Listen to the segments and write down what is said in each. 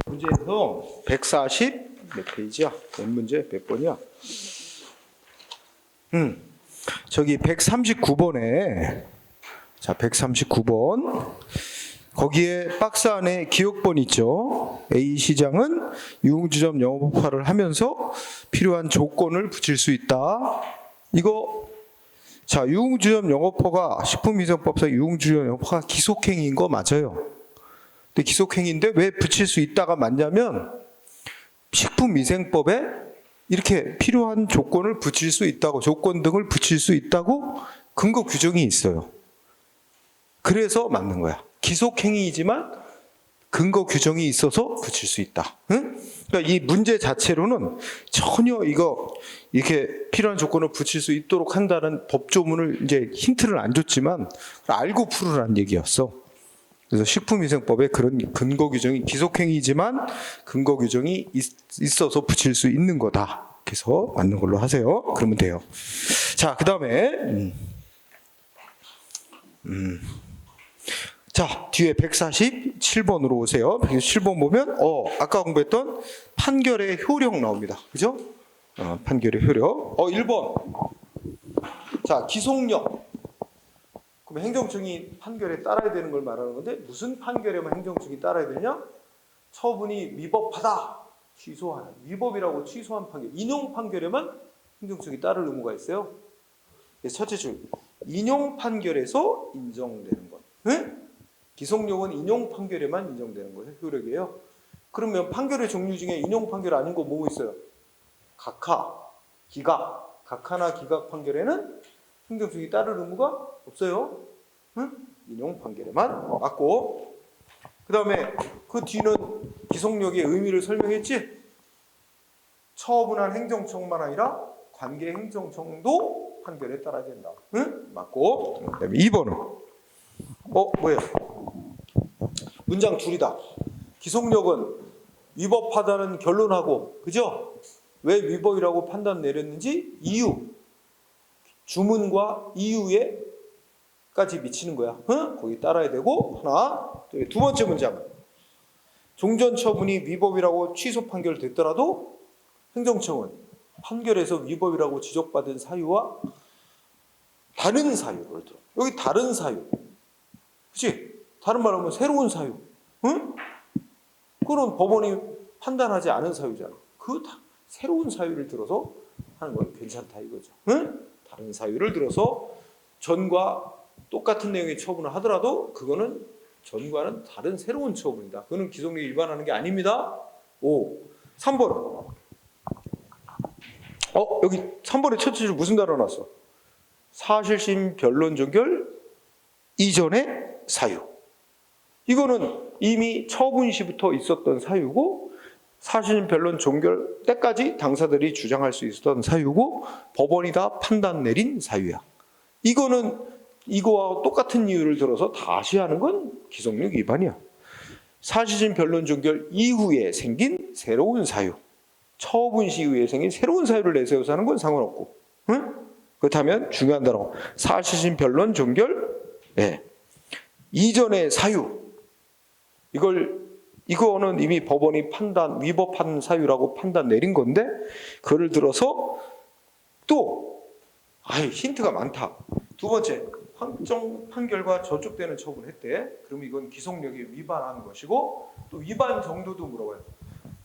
문제에서 140 몇 페이지야? 몇 문제? 몇 번이야? 저기 139번에 자 139번 거기에 박스 안에 기억번 있죠. A 시장은 유흥주점 영업화를 하면서 필요한 조건을 붙일 수 있다. 이거 자 유흥주점 영업화가 식품위생법상 유흥주점 영업화가 기속행위인 거 맞아요. 근데 기속행위인데 왜 붙일 수 있다가 맞냐면 식품위생법에 이렇게 필요한 조건을 붙일 수 있다고 조건 등을 붙일 수 있다고 근거 규정이 있어요. 그래서 맞는 거야. 기속행위이지만 근거 규정이 있어서 붙일 수 있다. 응? 그러니까 이 문제 자체로는 전혀 이거 이렇게 필요한 조건을 붙일 수 있도록 한다는 법조문을 이제 힌트를 안 줬지만 알고 풀으라는 얘기였어. 그래서 식품위생법에 그런 근거 규정이 기속행위이지만 근거 규정이 있어서 붙일 수 있는 거다. 그래서 맞는 걸로 하세요. 그러면 돼요. 자, 그 다음에 자, 뒤에 147번으로 오세요. 147번 보면 아까 공부했던 판결의 효력 나옵니다. 그죠? 판결의 효력. 1번. 자, 기속력. 그럼 행정청이 판결에 따라야 되는 걸 말하는 건데 무슨 판결에만 행정청이 따라야 되냐? 처분이 위법하다. 취소하는. 위법이라고 취소한 판결. 인용 판결에만 행정청이 따를 의무가 있어요. 첫째 줄. 인용 판결에서 인정되는 것. 응? 기속력은 인용 판결에만 인정되는 거예요. 효력이에요. 그러면 판결의 종류 중에 인용 판결 아닌 거 뭐 있어요? 각하, 기각. 각하나 기각 판결에는 행정청이 따를 의무가 없어요. 응? 인용 판결에만 맞고. 그 다음에 그 뒤는 기속력의 의미를 설명했지? 처분한 행정청만 아니라 관계 행정청도 판결에 따라야 된다. 응? 맞고. 그 다음에 2번은 뭐예요? 문장 둘이다. 기속력은 위법하다는 결론하고, 그죠? 왜 위법이라고 판단 내렸는지 이유, 주문과 이유에까지 미치는 거야. 응? 거기 따라야 되고. 하나. 두 번째 문장은 종전 처분이 위법이라고 취소 판결됐더라도 행정청은 판결에서 위법이라고 지적받은 사유와 다른 사유를 들어. 여기 다른 사유. 그치? 다른 말로 하면 새로운 사유. 응? 그건 법원이 판단하지 않은 사유잖아. 그 새로운 사유를 들어서 하는 건 괜찮다 이거죠. 응? 다른 사유를 들어서 전과 똑같은 내용의 처분을 하더라도 그거는 전과는 다른 새로운 처분이다. 그거는 기속력 위반하는 게 아닙니다. 3번. 여기 3번의 첫째 줄 무슨 단어 나왔어? 사실심 변론 종결 이전의 사유. 이거는 이미 처분 시부터 있었던 사유고 사실심 변론 종결 때까지 당사들이 주장할 수 있었던 사유고 법원이 다 판단 내린 사유야. 이거는 이거와 똑같은 이유를 들어서 다시 하는 건 기속력 위반이야. 사실심 변론 종결 이후에 생긴 새로운 사유. 처분 시 이후에 생긴 새로운 사유를 내세워서 하는 건 상관없고. 응? 그렇다면 중요한 단어. 사실심 변론 종결 이전의 사유. 이거는 이미 법원이 위법한 사유라고 판단 내린 건데 그걸 들어서 또 힌트가 많다. 두 번째, 확정 판결과 저촉되는 처분했대. 그럼 이건 기속력이 위반한 것이고 또 위반 정도도 물어봐요.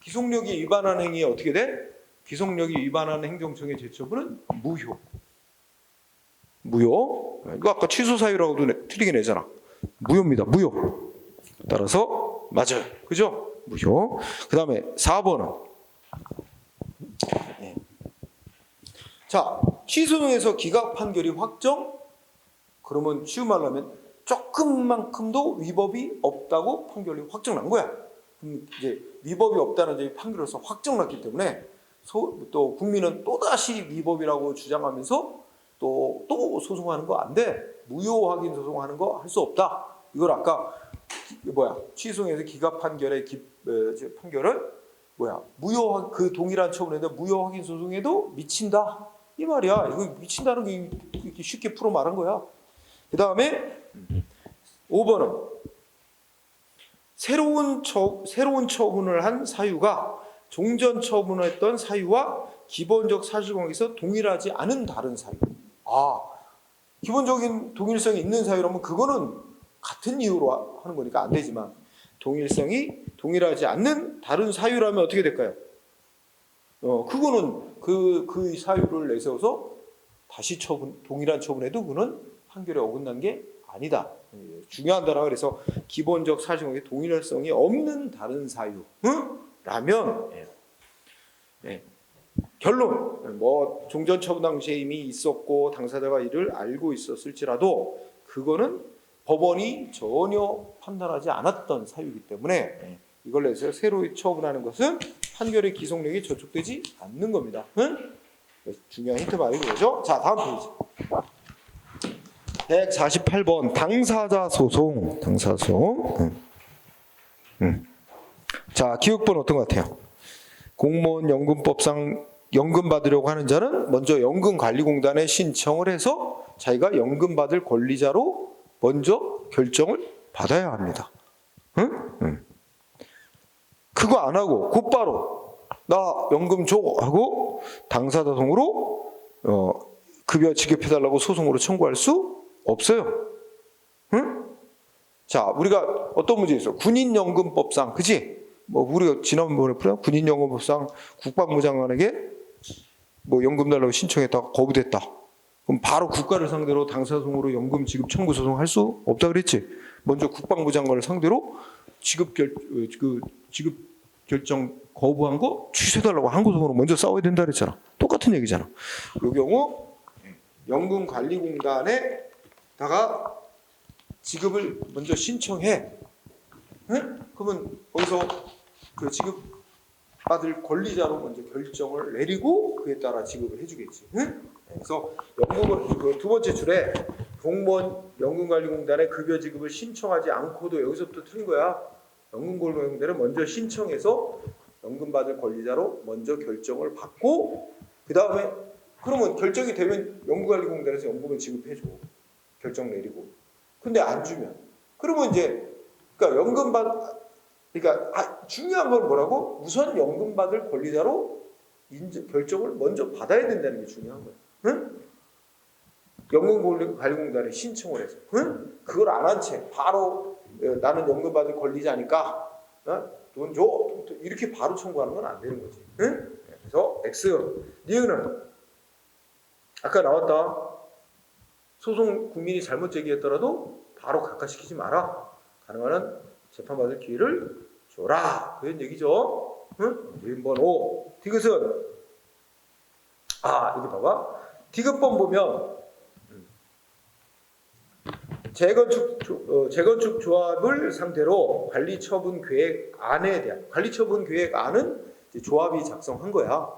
기속력이 위반한 행위에 어떻게 돼? 기속력이 위반한 행정청의 재처분은 무효. 이거 아까 취소 사유라고도 틀리게 내잖아. 무효입니다. 무효. 따라서 맞아요. 그죠? 무효. 그 다음에 4번은 자, 취소에서 기각 판결이 확정? 그러면 쉬운 말로 하면 조금만큼도 위법이 없다고 판결이 확정난 거야. 그럼 이제 위법이 없다는 판결로서 확정났기 때문에 또 국민은 또다시 위법이라고 주장하면서 또 소송하는 거 안 돼. 무효 확인 소송하는 거 할 수 없다. 이걸 아까 취소에서 기각 판결의 판결은 무효 그 동일한 처분인데 무효 확인 소송에도 미친다. 이 말이야. 이거 미친다는 게 이렇게 쉽게 풀어 말한 거야. 그 다음에 5번은 새로운 처분을 한 사유가 종전 처분했던 사유와 기본적 사실관계에서 동일하지 않은 다른 사유. 기본적인 동일성이 있는 사유라면 그거는 같은 이유로 하는 거니까 안 되지만 동일성이 동일하지 않는 다른 사유라면 어떻게 될까요? 그거는 그 사유를 내세워서 다시 동일한 처분해도 그는 판결에 어긋난 게 아니다. 중요한 단어가 그래서 기본적 사실관계 동일성이 없는 다른 사유. 라면 결론 종전 처분 당시에 이미 있었고 당사자가 이를 알고 있었을지라도 그거는 법원이 전혀 판단하지 않았던 사유이기 때문에 이걸 내서 새로 처분하는 것은 판결의 기속력이 저촉되지 않는 겁니다. 중요한 힌트 말이 그거죠. 자, 다음 페이지. 148번 당사자 소송. 자, 기억번 어떤 것 같아요? 공무원 연금법상 연금 받으려고 하는 자는 먼저 연금관리공단에 신청을 해서 자기가 연금 받을 권리자로 먼저 결정을 받아야 합니다. 그거 안 하고 곧바로 나 연금 줘 하고 당사자 소송으로 급여 지급해달라고 소송으로 청구할 수 없어요. 자, 우리가 어떤 문제 있어? 군인연금법상, 그지? 우리가 지난번에 풀었나? 군인연금법상 국방부 장관에게 연금 달라고 신청했다가 거부됐다. 그럼 바로 국가를 상대로 당사소송으로 연금 지급 청구 소송 할 수 없다 그랬지? 먼저 국방부 장관을 상대로 지급 결정 거부한 거 취소해달라고 항고소송으로 먼저 싸워야 된다 그랬잖아. 똑같은 얘기잖아. 이 경우 연금관리공단에다가 지급을 먼저 신청해. 그러면 거기서 그 지급받을 권리자로 먼저 결정을 내리고 그에 따라 지급을 해주겠지. 그래서 연금은 두 번째 줄에 공무원 연금관리공단에 급여 지급을 신청하지 않고도 여기서부터 틀린 거야. 연금관리공단에 먼저 신청해서 연금 받을 권리자로 먼저 결정을 받고 그 다음에 그러면 결정이 되면 연금관리공단에서 연금을 지급해줘. 결정 내리고. 근데 안 주면 그러면 이제 그러니까 중요한 건 뭐라고? 우선 연금 받을 권리자로 결정을 먼저 받아야 된다는 게 중요한 거야. 연금관리공단에 신청을 해서 그걸 안 한 채 바로 나는 연금 받을 권리자니까 돈 줘 이렇게 바로 청구하는 건 안 되는 거지. 그래서 X 니은은 아까 나왔다. 소송 국민이 잘못 제기했더라도 바로 각하시키지 마라. 가능한 재판받을 기회를 줘라. 그런 얘기죠. 니은번 5. 디귿은 여기 봐봐. 디귿번 보면 재건축 조합을 상대로 관리처분 계획안에 대한 관리처분 계획안은 조합이 작성한 거야.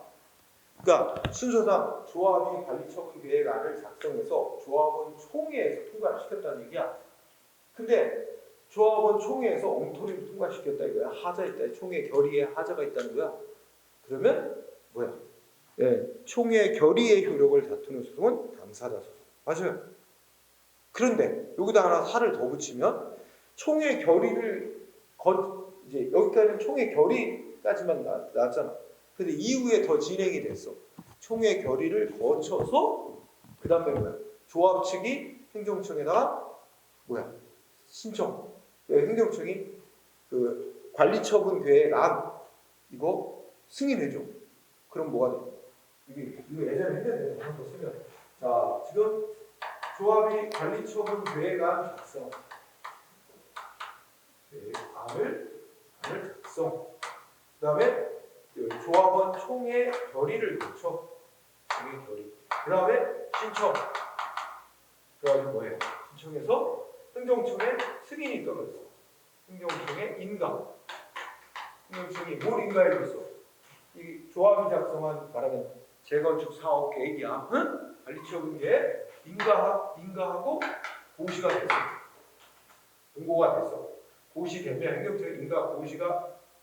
그러니까 순서상 조합이 관리처분 계획안을 작성해서 조합원 총회에서 통과를 시켰다는 얘기야. 근데 조합원 총회에서 엉터리로 통과시켰다 이거야. 하자 있다. 총회 결의에 하자가 있다는 거야. 그러면 뭐야? 총회 결의의 효력을 다투는 소송은 당사자 소송. 맞아요. 그런데 여기다 하나 살을 더 붙이면 총회 결의를 이제 여기까지는 총회 결의까지만 나왔잖아. 근데 이후에 더 진행이 됐어. 총회 결의를 거쳐서 그 다음에 뭐야? 조합 측이 행정청에다가 뭐야? 신청. 행정청이 그 관리처분 계획안 이거 승인해줘. 그럼 뭐가 돼? 이거 예전에 했는데 한번 쓰면 자 지금 조합이 관리처분 계획안 작성 계획안을 작성 그 다음에 조합원 총회 결의를 거쳐 총회 결의 그 다음에 신청 그래가지고 뭐예요? 신청해서 행정청에 승인이 떨어졌어. 행정청에 인가 행정청이 뭘 인가해줬어? 이 조합이 작성한 말하면 재건축 사업 계획이야. 관리처분 계획 인가하고 고시가 됐어. 공고가 됐어. 고시 되면 행정청 인가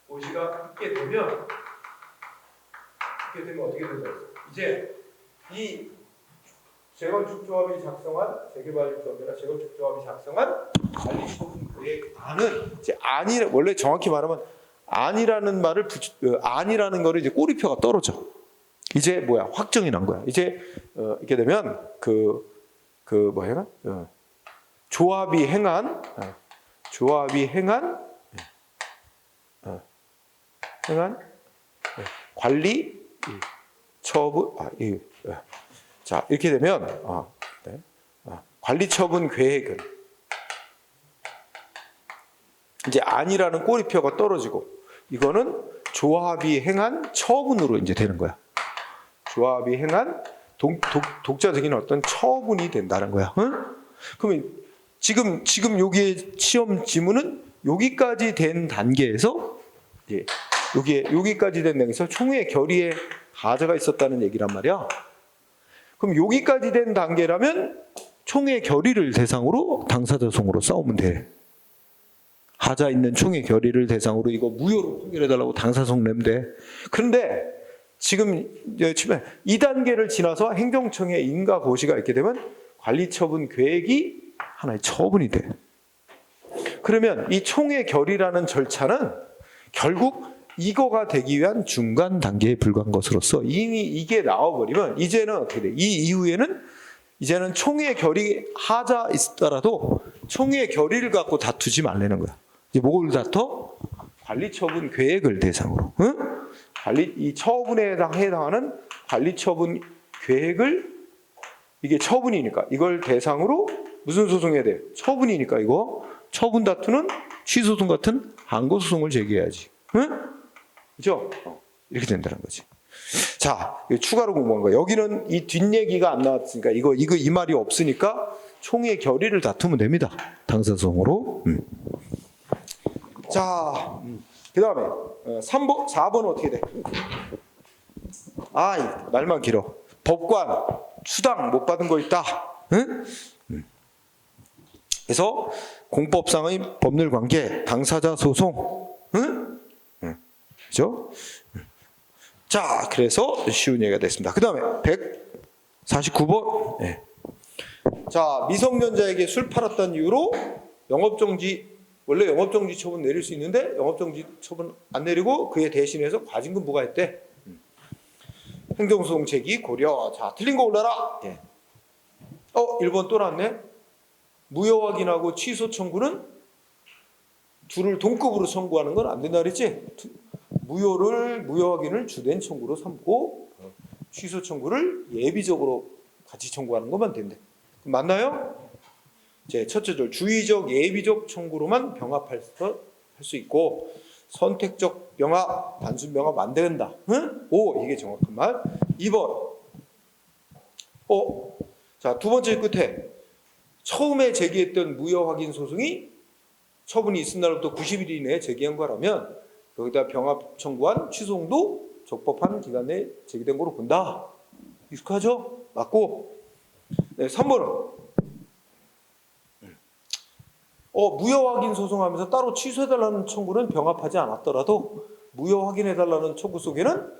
고시가 있게 되면 어떻게 된다 했어? 이제 이 재건축 조합이 작성한 재개발 조합이나 재건축 조합이 작성한 관리처분 안은 이제 안이 원래 정확히 말하면 안이라는 말을 안이라는 거를 이제 꼬리표가 떨어져. 이제 뭐야 확정이 난 거야. 이제 이렇게 되면 뭐야 조합이 행한 관리 처분 자 이렇게 되면 네. 관리 처분 계획은 이제 안이라는 꼬리표가 떨어지고 이거는 조합이 행한 처분으로 이제 되는 거야. 조합이 행한 독자적인 어떤 처분이 된다는 거야. 응? 그러면 지금 여기에 시험 지문은 여기까지 된 단계에서 이제 여기까지 된 단계에서 총회 결의에 하자가 있었다는 얘기란 말이야. 그럼 여기까지 된 단계라면 총회 결의를 대상으로 당사자 소송으로 싸우면 돼. 하자 있는 총회 결의를 대상으로 이거 무효로 판결해달라고 당사소송 내면 돼. 그런데 지금 이 단계를 지나서 행정청에 인가 고시가 있게 되면 관리처분 계획이 하나의 처분이 돼. 그러면 이 총회 결의라는 절차는 결국 이거가 되기 위한 중간 단계에 불과한 것으로서 이미 이게 나와버리면 이제는 어떻게 돼? 이 이후에는 이제는 총회 결의 하자 있더라도 총회 결의를 갖고 다투지 말라는 거야. 이제 뭘 다퉈? 관리처분 계획을 대상으로. 응? 이 처분에 해당하는 관리처분 계획을 이게 처분이니까 이걸 대상으로 무슨 소송해야 돼? 처분이니까 이거 처분 다투는 취소소송 같은 항고소송을 제기해야지. 응? 그죠? 이렇게 된다는 거지. 자, 추가로 공부한 거. 여기는 이 뒷얘기가 안 나왔으니까 이 말이 없으니까 총회 결의를 다투면 됩니다. 당사소송으로. 자, 그 다음에 4번은 어떻게 돼? 말만 길어. 법관 수당 못 받은 거 있다. 응? 그래서 공법상의 법률관계, 당사자 소송. 응? 그죠? 자, 그래서 쉬운 얘기가 됐습니다. 그 다음에 149번. 네. 자, 미성년자에게 술 팔았다는 이유로 원래 영업정지 처분 내릴 수 있는데 영업정지 처분 안 내리고 그에 대신해서 과징금 부과했대. 행정소송 제기 고려. 자, 틀린 거 올라라. 예. 1번 또 나왔네. 무효 확인하고 취소 청구는 둘을 동급으로 청구하는 건 안 된다 그랬지? 무효 확인을 주된 청구로 삼고 취소 청구를 예비적으로 같이 청구하는 것만 된대. 맞나요? 제 첫째 줄 주의적 예비적 청구로만 병합할 수 있고 선택적 병합, 단순 병합 안 된다. 응? 이게 정확한 말. 2번. 자, 두 번째 끝에 처음에 제기했던 무효 확인 소송이 처분이 있은 날부터 90일 이내에 제기한 거라면 여기다 병합 청구한 취소도 적법한 기간 내에 제기된 거로 본다. 익숙하죠? 맞고. 네, 3번은 무효 확인 소송하면서 따로 취소해달라는 청구는 병합하지 않았더라도 무효 확인해달라는 청구 속에는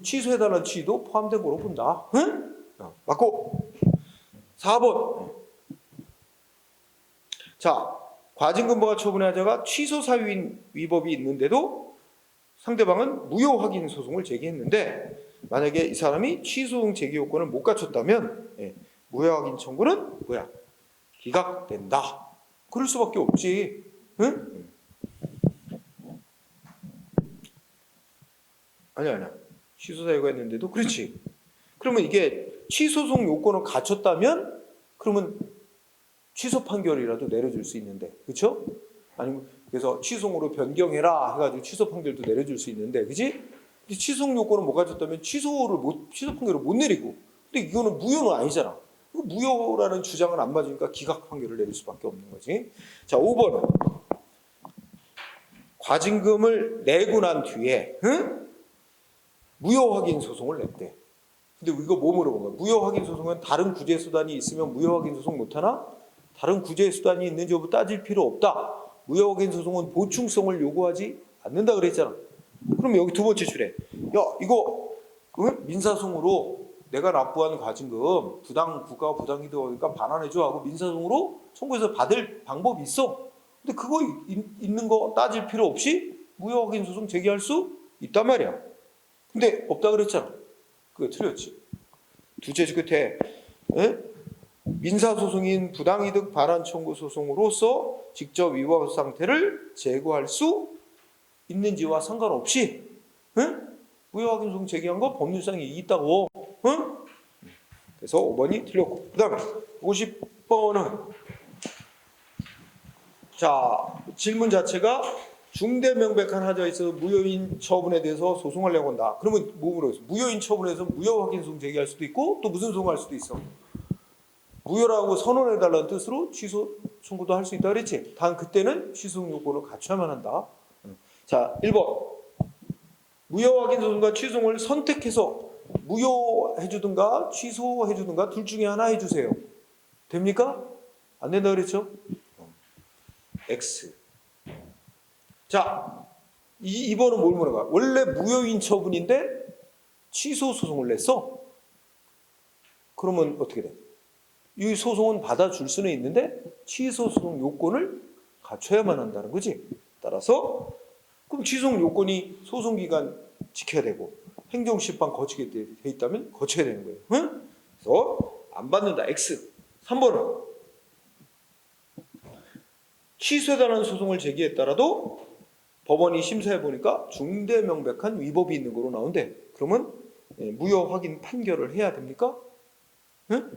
취소해달라는 취도 포함된 거로 본다. 응? 맞고. 4번. 자, 과징금 부과 처분의 하자가 취소 사유 위법이 있는데도 상대방은 무효 확인 소송을 제기했는데 만약에 이 사람이 취소소송 제기 요건을 못 갖췄다면 무효 확인 청구는 기각된다. 그럴 수밖에 없지. 응? 아니야. 취소 사유가 있는데도 그렇지. 그러면 이게 취소소송 요건을 갖췄다면 그러면 취소 판결이라도 내려줄 수 있는데, 그렇죠? 아니면 그래서 취소로 변경해라 해가지고 취소 판결도 내려줄 수 있는데, 그렇지? 취소 요건을 못 갖췄다면 취소 판결을 못 내리고, 근데 이거는 무효는 아니잖아. 무효라는 주장은 안 맞으니까 기각 판결을 내릴 수밖에 없는 거지. 자, 5번은 과징금을 내고 난 뒤에 무효 확인 소송을 냈대. 근데 이거 뭐 물어본 거야? 무효 확인 소송은 다른 구제 수단이 있으면 무효 확인 소송 못 하나? 다른 구제 수단이 있는지 여부 따질 필요 없다. 무효 확인 소송은 보충성을 요구하지 않는다 그랬잖아. 그럼 여기 두 번째 줄에 이거 민사소송으로 내가 납부한 과징금 국가가 부당이되니까 반환해줘 하고 민사소송으로 청구해서 받을 방법이 있어. 근데 그거 있는 거 따질 필요 없이 무효 확인 소송 제기할 수 있단 말이야. 근데 없다 그랬잖아. 그거 틀렸지. 둘째 주 끝에 민사소송인 부당이득 반환 청구 소송으로서 직접 위법 상태를 제거할 수 있는지와 상관없이 무효 확인 소송 제기한 거 법률상 있다고. 그래서 5번이 틀렸고, 그 다음에 50번은 자 질문 자체가 중대 명백한 하자에 있어서 무효인 처분에 대해서 소송하려고 한다. 그러면 뭐 물어요? 무효인 처분에서 무효 확인 소송 제기할 수도 있고 또 무슨 소송할 수도 있어. 무효라고 선언해달라는 뜻으로 취소 청구도 할 수 있다 그랬지. 단 그때는 취소 요건을 갖춰야만 한다. 자 1번 무효 확인 소송과 취소를 선택해서 무효해주든가 취소해주든가 둘 중에 하나 해주세요. 됩니까? 안 된다 그랬죠? X. 자, 2번은 뭘 물어봐? 원래 무효인 처분인데 취소 소송을 냈어? 그러면 어떻게 돼? 이 소송은 받아줄 수는 있는데 취소 소송 요건을 갖춰야만 한다는 거지. 따라서 그럼 취소 요건이 소송 기간 지켜야 되고 행정심판 거치게 돼 있다면 거쳐야 되는 거예요. 응? 그래서 안 받는다. X. 3번은 취소해달라는 소송을 제기했더라도 법원이 심사해 보니까 중대 명백한 위법이 있는 거로 나온대. 그러면 무효 확인 판결을 해야 됩니까? 응?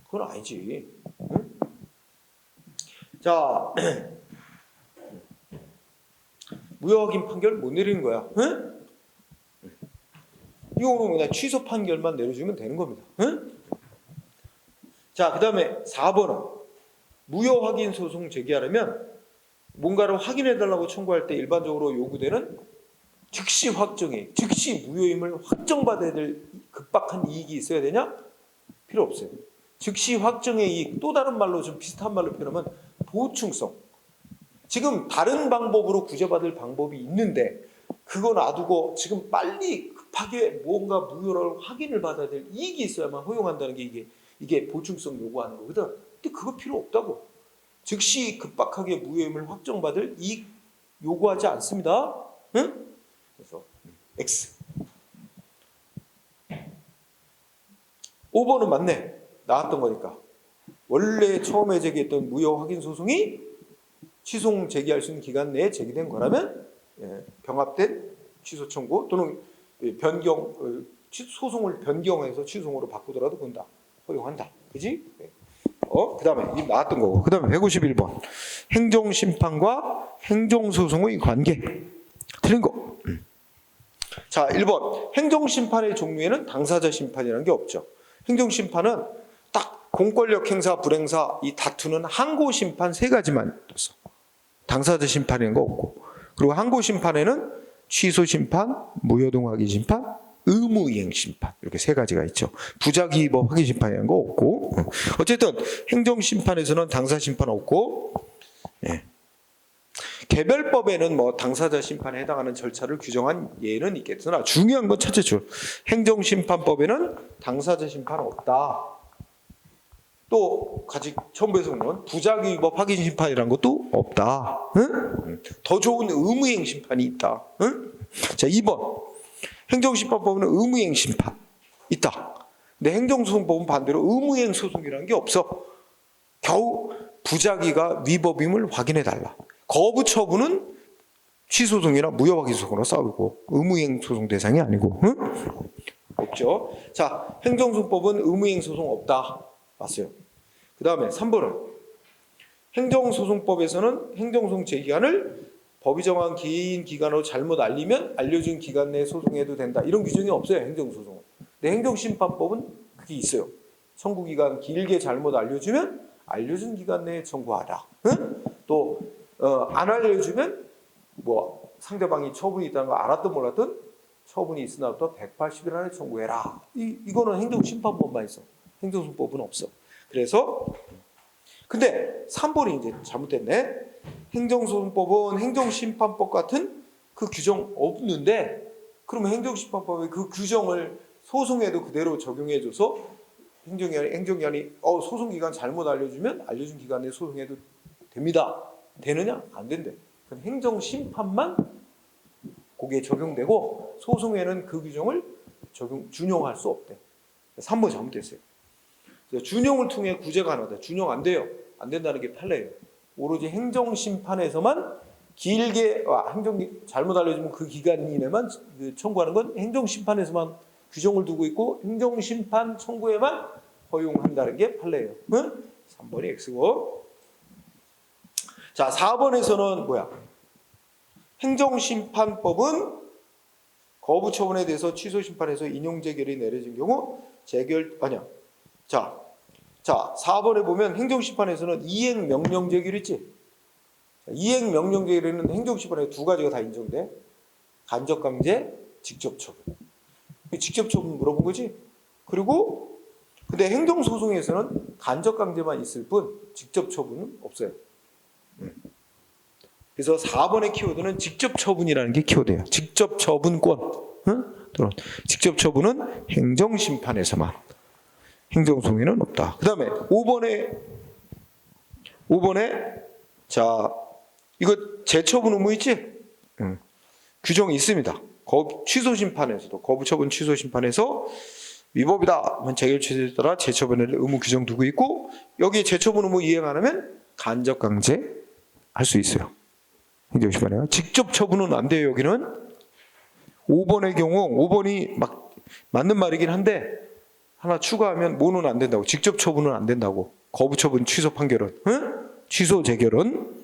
그건 아니지. 응? 자, 무효 확인 판결 못 내리는 거야. 응? 이거는 그냥 취소 판결만 내려주면 되는 겁니다. 응? 자, 그 다음에 4번은 무효 확인 소송 제기하려면 뭔가를 확인해달라고 청구할 때 일반적으로 요구되는 즉시 확정이, 즉시 무효임을 확정받아야 될 급박한 이익이 있어야 되냐? 필요 없어요. 즉시 확정의 이익, 또 다른 말로 좀 비슷한 말로 표현하면 보충성. 지금 다른 방법으로 구제받을 방법이 있는데 그거 놔두고 지금 빨리 급하게 뭔가 무효를 확인을 받아야 될 이익이 있어야만 허용한다는 게 이게 보충성 요구하는 거거든. 근데 그거 필요 없다고. 즉시 급박하게 무효임을 확정받을 이익 요구하지 않습니다. 응? 그래서 X. 5번은 맞네. 나왔던 거니까. 원래 처음에 제기했던 무효 확인 소송이 취소 제기할 수 있는 기간 내에 제기된 거라면 병합된 취소 청구 또는 변경 소송을 변경해서 취소로 바꾸더라도 그건 다 허용한다. 그지? 그 다음에 이 나왔던 거고. 그 다음에 151번 행정심판과 행정소송의 관계. 틀린 거. 자 1번 행정심판의 종류에는 당사자 심판이라는 게 없죠. 행정심판은 딱 공권력 행사 불행사 이 다투는 항고심판 3가지만 있어. 당사자 심판이라는 거 없고. 그리고 항고심판에는 취소심판, 무효동 확인심판, 의무이행심판 이렇게 3가지가 있죠. 부작위법 확인심판이라는 거 없고. 어쨌든 행정심판에서는 당사심판 없고 개별법에는 뭐 당사자 심판에 해당하는 절차를 규정한 예는 있겠으나 중요한 건 첫째 줄 행정심판법에는 당사자 심판 없다. 또 같이 첨부해서 보면 부작위법 확인심판이라는 것도 없다. 응? 더 좋은 의무이행심판이 있다. 응? 자 2번 행정심판법은 의무이행심판 있다. 근데 행정소송법은 반대로 의무이행소송이라는 게 없어. 겨우 부작위가 위법임을 확인해달라. 거부처분은 취소소송이나 무효확인소송으로 싸우고 의무이행소송 대상이 아니고. 응? 없죠. 자 행정소송법은 의무이행소송 없다. 맞어요. 그 다음에 3번은 행정소송법에서는 행정소송 제기간을 법이 정한 긴 기간으로 잘못 알리면 알려준 기간 내에 소송해도 된다. 이런 규정이 없어요. 행정소송은. 근데 행정심판법은 그게 있어요. 청구기간 길게 잘못 알려주면 알려준 기간 내에 청구하라. 응? 또 안 알려주면 뭐 상대방이 처분이 있다는 거 알았든 몰랐든 처분이 있으나부터 180일 안에 청구해라. 이거는 행정심판법만 있어. 행정소송법은 없어. 그래서 근데 3번이 이제 잘못됐네. 행정소송법은 행정심판법 같은 그 규정 없는데 그러면 행정심판법의 그 규정을 소송에도 그대로 적용해줘서 행정기관이 소송기간 잘못 알려주면 알려준 기간 내에 소송해도 됩니다. 되느냐? 안 된대. 그럼 행정심판만 거기에 적용되고 소송에는 그 규정을 준용할 수 없대. 3번 잘못됐어요. 준용을 통해 구제가 가능하다. 준용 안 돼요. 안 된다는 게 판례예요. 오로지 행정심판에서만 길게 잘못 알려주면 그 기간 이내만 청구하는 건 행정심판에서만 규정을 두고 있고 행정심판 청구에만 허용한다는 게 판례예요. 응? 3번이 X고. 자, 4번에서는 뭐야? 행정심판법은 거부처분에 대해서 취소심판에서 인용재결이 내려진 경우 자, 4번에 보면 행정심판에서는 이행명령재결 있지? 이행명령재결에는 행정심판에 두 가지가 다 인정돼. 간접강제, 직접처분. 직접처분 물어본 거지? 그리고 근데 행정소송에서는 간접강제만 있을 뿐 직접처분은 없어요. 그래서 4번의 키워드는 직접처분이라는 게 키워드예요. 직접처분권. 직접처분은 행정심판에서만. 행정소송에는 없다. 그 다음에 5번에 자 이거 재처분 의무 있지? 규정이 있습니다. 취소심판에서도 거부처분 취소심판에서 위법이다. 재결 취소에 따라 재처분의 의무 규정 두고 있고 여기에 재처분 의무 이행 안 하면 간접강제 할 수 있어요. 행정심판에 직접 처분은 안 돼요. 여기는 5번의 경우 5번이 막 맞는 말이긴 한데 하나 추가하면 뭐는 안 된다고. 직접 처분은 안 된다고. 거부처분 취소 판결은 취소 재결은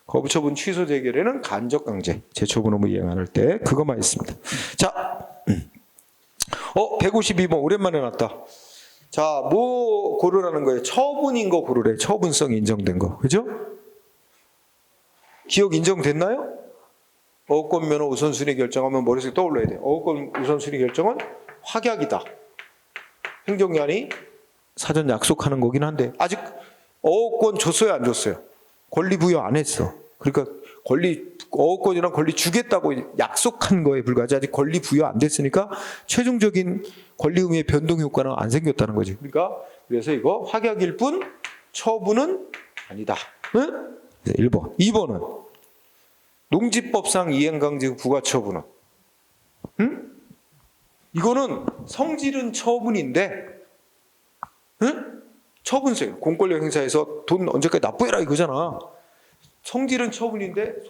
거부처분 취소 재결에는 간접강제 재처분 의무 이행 안 할 때 그것만 있습니다. 자, 152번 오랜만에 나왔다. 자, 뭐 고르라는 거예요? 처분인 거 고르래. 처분성이 인정된 거. 그죠? 기억 인정됐나요? 어권 면허 우선순위 결정하면 머릿속에 떠올라야 돼요. 어권 우선순위 결정은 확약이다. 행정기관이 사전 약속하는 거긴 한데 아직 어권 줬어요, 안 줬어요? 권리 부여 안 했어. 그러니까 어권이랑 권리 주겠다고 약속한 거에 불과하지 아직 권리 부여 안 됐으니까 최종적인 권리 의무의 변동 효과는 안 생겼다는 거지. 그러니까 그래서 이거 확약일 뿐 처분은 아니다. 응? 1번. 2번은 농지법상 이행강제 부과처분은 이거는 성질은 처분인데 처분세 공권력 행사에서 돈 언제까지 납부해라 이거잖아. 성질은 처분인데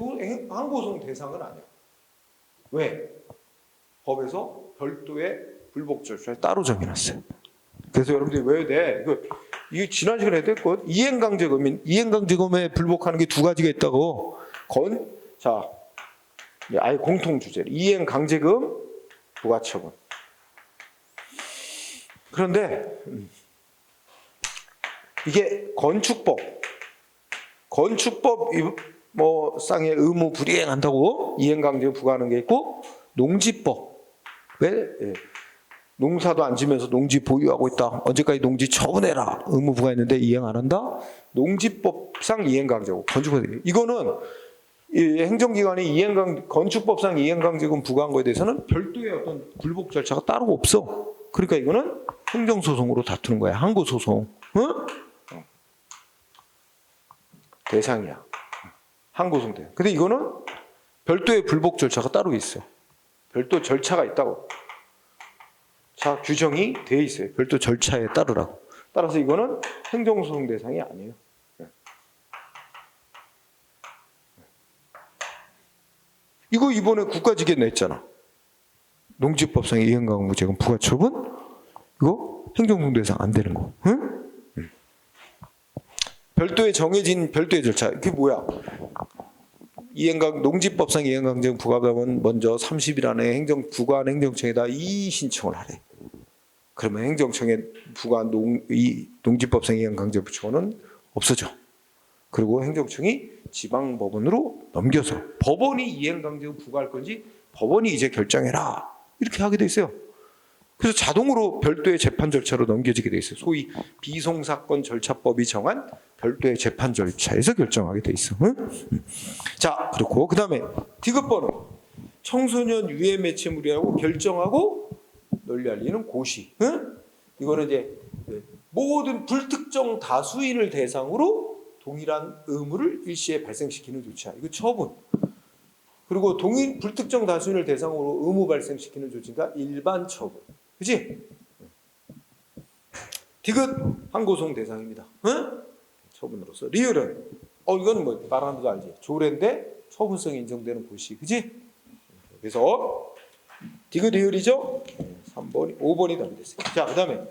항고소송 대상은 아니야. 왜? 법에서 별도의 불복 절차를 따로 정해놨어요. 그래서 여러분들이 외워야 돼. 이거 지난 시간에 했던 이행강제금에 불복하는 게 두 가지가 있다고. 자, 아예 공통 주제로 이행강제금 부과처분. 그런데 이게 건축법 뭐 상의 의무 불이행한다고 이행강제 부과하는 게 있고 농지법에 농사도 안 지면서 농지 보유하고 있다. 언제까지 농지 처분해라. 의무 부과했는데 이행 안 한다. 농지법상 이행강제고 건축법 이거는 행정기관이 건축법상 이행강제금 부과한 거에 대해서는 별도의 어떤 불복 절차가 따로 없어. 그러니까 이거는 행정소송으로 다투는 거야. 항고소송. 대상이야. 항고소송 대상. 근데 이거는 별도의 불복 절차가 따로 있어. 별도 절차가 있다고. 자, 규정이 돼 있어요. 별도 절차에 따르라고. 따라서 이거는 행정소송 대상이 아니에요. 이거 이번에 국가직에 냈잖아. 농지법상 이행강제금 부과처분 이거 행정소송 대상 안 되는 거. 응? 별도의 정해진 별도의 절차. 그게 뭐야? 농지법상 이행강제금 부과하면 먼저 30일 안에 부과한 행정청에다 이의 신청을 하래. 그러면 행정청에 부과한 농지법상 이행강제금 부처는 없어져. 그리고 행정청이 지방법원으로 넘겨서 법원이 이행강제금 부과할 건지 법원이 이제 결정해라. 이렇게 하게 돼 있어요. 그래서 자동으로 별도의 재판 절차로 넘겨지게 돼 있어요. 소위 비송사건 절차법이 정한 별도의 재판 절차에서 결정하게 돼 있어. 응? 자, 그렇고 그 다음에 디귿번호 청소년 유해 매체물이라고 결정하고 널리 알리는 고시. 응? 이거는 이제 모든 불특정 다수인을 대상으로 동일한 의무를 일시에 발생시키는 조치야. 이거 처분. 그리고 동일 불특정 다수인을 대상으로 의무 발생시키는 조치가 일반 처분. 그치? 디귿 항고송 대상입니다. 응? 처분으로서. 리을은 이건 뭐 말하는 것도 알지. 조례인데 처분성이 인정되는 고시. 그치? 그래서 디귿 리을이죠? 3번이 5번이 답이 됐어요. 자, 그다음에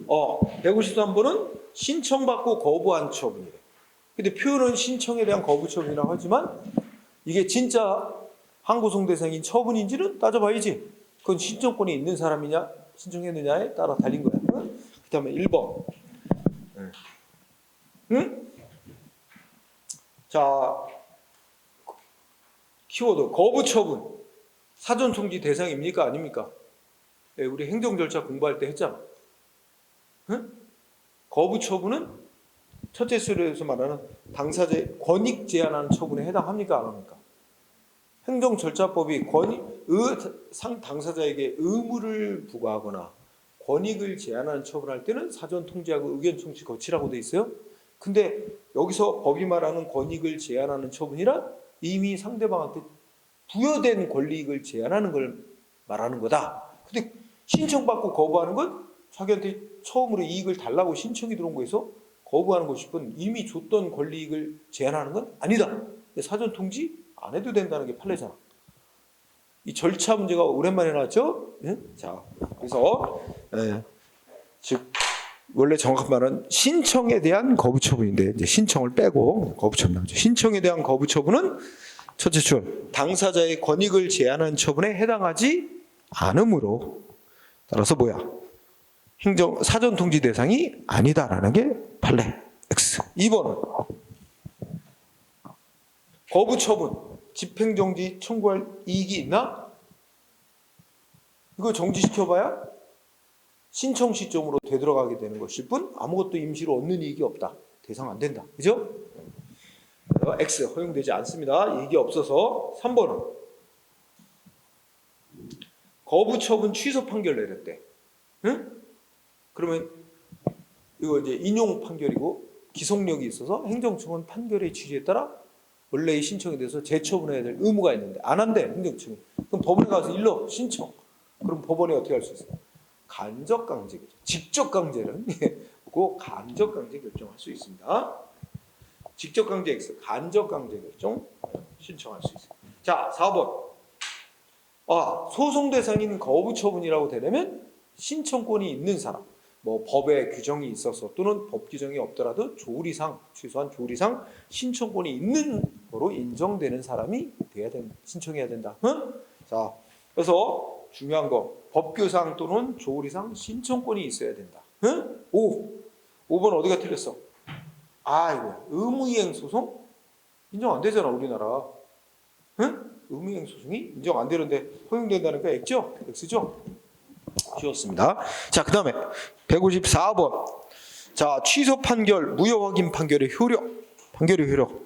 153번은 신청받고 거부한 처분이래. 근데 표현은 신청에 대한 거부 처분이라고 하지만 이게 진짜 항고송 대상인 처분인지는 따져봐야지. 그건 신청권이 있는 사람이냐 신청했느냐에 따라 달린 거야. 응? 그다음에 1번. 응? 자, 키워드 거부 처분. 사전 통지 대상입니까 아닙니까? 네, 우리 행정 절차 공부할 때 했잖아. 응? 거부 처분은 첫째 수에서 말하는 당사자의 권익 제한하는 처분에 해당합니까 안 합니까? 행정 절차법이 당사자에게 의무를 부과하거나 권익을 제한하는 처분할 때는 사전 통지하고 의견 청취 거치라고 돼 있어요. 근데 여기서 법이 말하는 권익을 제한하는 처분이란 이미 상대방한테 부여된 권리익을 제한하는 걸 말하는 거다. 근데 신청받고 거부하는 건 자기한테 처음으로 이익을 달라고 신청이 들어온 거에서 거부하는 것일 뿐 이미 줬던 권리익을 제한하는 건 아니다. 근데 사전 통지 안 해도 된다는 게 판례잖아. 이 절차 문제가 오랜만에 나왔죠? 예? 자, 그래서 즉 원래 정확한 말은 신청에 대한 거부 처분인데 이제 신청을 빼고 거부 처분 나오죠. 신청에 대한 거부 처분은 첫째 줄 당사자의 권익을 제한하는 처분에 해당하지 않으므로 따라서 뭐야? 사전 통지 대상이 아니다라는 게 판례 X. 2번은 거부 처분, 집행정지 청구할 이익이 있나? 이거 정지시켜봐야 신청 시점으로 되돌아가게 되는 것일 뿐 아무것도 임시로 얻는 이익이 없다. 대상 안 된다. 그죠? X 허용되지 않습니다. 이익이 없어서 3번은 거부 처분 취소 판결 내렸대. 응? 그러면 이거 이제 인용 판결이고 기속력이 있어서 행정청은 판결의 취지에 따라 원래의 신청에 대해서 재처분해야 될 의무가 있는데 안 한대 행정청이. 그럼 법원에 가서 일러 신청. 그럼 법원이 어떻게 할 수 있어요? 간접 강제 결정. 직접 강제는 그 간접 강제 결정할 수 있습니다. 직접 강제 X, 간접 강제 결정 신청할 수 있어요. 자, 4번. 소송 대상인 거부 처분이라고 되려면 신청권이 있는 사람, 뭐 법에 규정이 있어서 또는 법 규정이 없더라도 조리상 최소한 조리상 신청권이 있는 거로 인정되는 사람이 신청해야 된다. 응? 자, 그래서 중요한 거 법규상 또는 조리상 신청권이 있어야 된다. 응? 5번 어디가 틀렸어? 이거 의무이행 소송 인정 안 되잖아 우리나라. 응? 의무이행 소송이 인정 안 되는데 허용된다는 거 X죠? X죠? 쉬웠습니다. 자, 그 다음에 154번. 자, 취소 판결, 무효 확인 판결의 효력. 판결의 효력.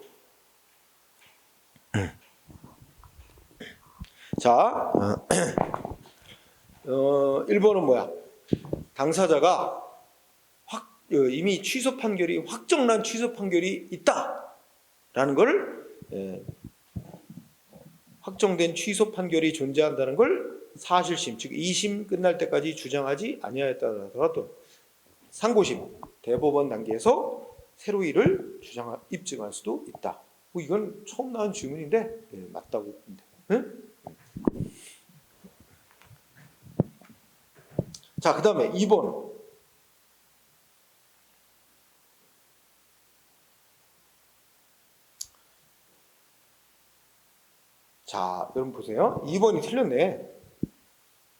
자, 1번은 뭐야? 당사자가 이미 취소 판결이 확정난 취소 판결이 있다라는 걸 확정된 취소 판결이 존재한다는 걸 사실심, 즉 2심 끝날 때까지 주장하지 아니하였다더라도 상고심, 대법원 단계에서 새로 이를 입증할 수도 있다. 이건 처음 나온 질문인데 맞다고 봅니다. 응? 자, 그 다음에 2번. 자, 여러분 보세요. 2번이 틀렸네.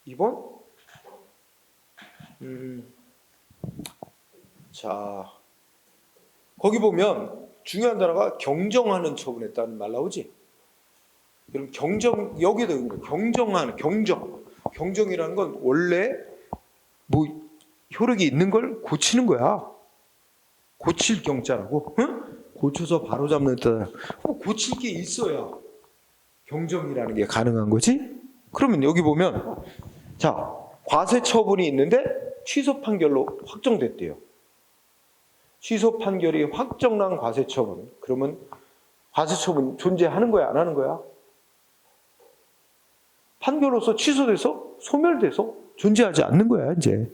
2번? 자, 거기 보면 중요한 단어가 경정하는 처분했다는 말 나오지? 그럼 여기에다 경정하는, 경정이라는 건 원래 뭐 효력이 있는 걸 고치는 거야. 고칠 경자라고. 응? 고쳐서 바로 잡는 뜻. 고칠 게 있어야 경정이라는 게 가능한 거지? 그러면 여기 보면 과세 처분이 있는데 취소 판결로 확정됐대요. 취소 판결이 확정난 과세처분. 그러면 과세처분 존재하는 거야, 안 하는 거야? 판결로서 취소돼서 소멸돼서 존재하지 않는 거야, 이제.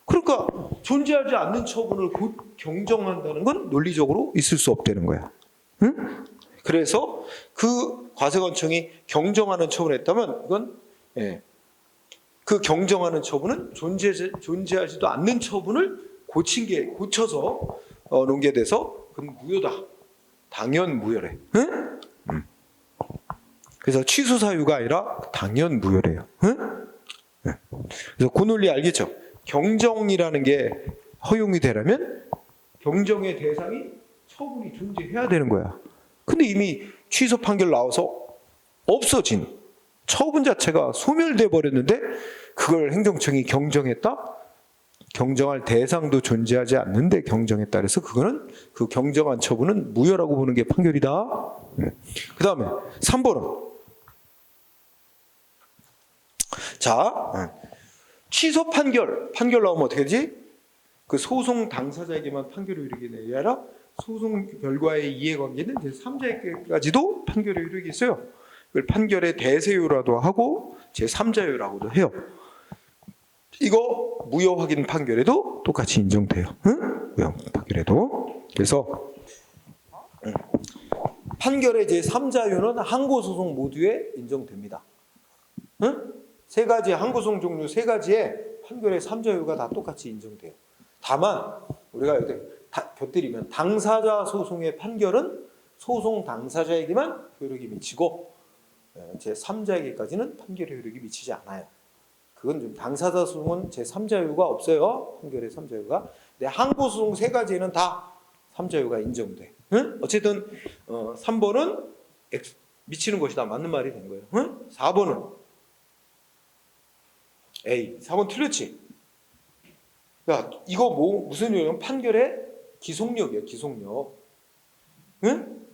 그러니까 존재하지 않는 처분을 곧 경정한다는 건 논리적으로 있을 수 없다는 거야. 응? 그래서 그 과세관청이 경정하는 처분을 했다면 이건 그 경정하는 처분은 존재하지도 않는 처분을 고쳐서 놓은 게 돼서 그건 무효다. 당연 무효래. 응? 그래서 취소 사유가 아니라 당연 무효래요. 응? 그래서 그 논리 알겠죠? 경정이라는 게 허용이 되려면 경정의 대상이 처분이 존재해야 되는 거야. 근데 이미 취소 판결 나와서 없어진 처분 자체가 소멸돼 버렸는데 그걸 행정청이 경정했다? 경정할 대상도 존재하지 않는데 경정했다. 그래서 그거는 그 경정한 처분은 무효라고 보는 게 판결이다. 그 다음에 3번은 자, 취소 판결 나오면 어떻게 되지? 그 소송 당사자에게만 판결이 이르게 아니라 소송 결과의 이해관계는 제3자에게까지도 판결이 이르게 있어요. 이걸 판결의 대세효라도 하고 제3자효라고도 해요. 이거 무효 확인 판결에도 똑같이 인정돼요. 응? 무효 판결에도. 그래서 판결의 제3자효는 항고소송 모두에 인정됩니다. 응? 세 가지 항고소송 종류 세 가지의 판결의 3자효가 다 똑같이 인정돼요. 다만 우리가 여기 곁들이면 당사자 소송의 판결은 소송 당사자에게만 효력이 미치고 제3자에게까지는 판결의 효력이 미치지 않아요. 그건 좀 당사자 소송은 제3자효가 없어요. 판결의 3자효가. 근데 항고소송 세 가지에는 다 3자효가 인정돼. 응? 어쨌든 3번은 미치는 것이다. 맞는 말이 된 거예요. 응? 4번은 A. 4번 틀렸지? 야, 이거 무슨 요령? 판결의 기속력이에요. 기속력. 응?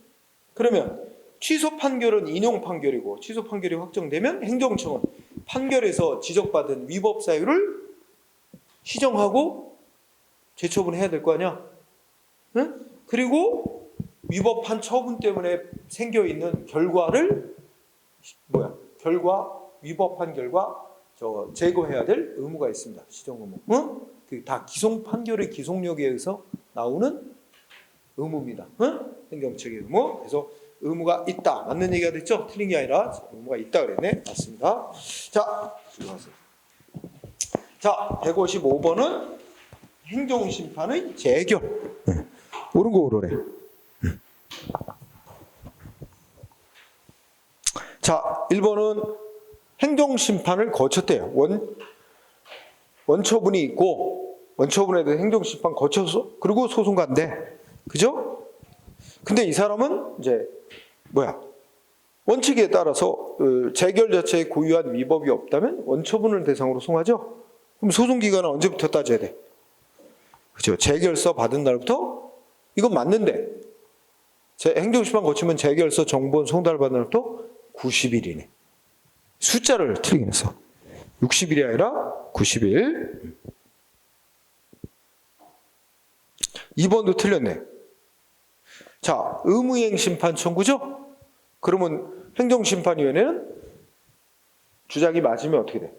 그러면 취소 판결은 인용 판결이고 취소 판결이 확정되면 행정청은 판결에서 지적받은 위법 사유를 시정하고 재처분해야 될 거 아니야? 응? 그리고 위법한 처분 때문에 생겨있는 결과를 위법한 결과 제거해야 될 의무가 있습니다. 시정 의무. 응? 다 기송 판결의 기속력에 의해서 나오는 의무입니다. 응? 행정처의 의무. 그래서 의무가 있다. 맞는 얘기가 됐죠? 틀린 게 아니라 의무가 있다 그랬네. 맞습니다. 자, 들어가세요. 자, 155번은 행정심판의 재결. 옳은 거 오르래. 자, 1번은 행정심판을 거쳤대요. 원처분이 있고 원처분에 대해 행정심판 거쳐서 그리고 소송간대. 그죠? 근데 이 사람은 이제 원칙에 따라서 재결 자체에 고유한 위법이 없다면 원처분을 대상으로 송하죠. 그럼 소송 기간은 언제부터 따져야 돼? 그죠? 재결서 받은 날부터 이건 맞는데 행정심판 거치면 재결서 정본 송달 받은 날부터 90일이네. 숫자를 틀리긴 했어. 60일이 아니라 90일. 2번도 틀렸네. 자, 의무이행 심판 청구죠? 그러면 행정심판위원회는 주장이 맞으면 어떻게 돼?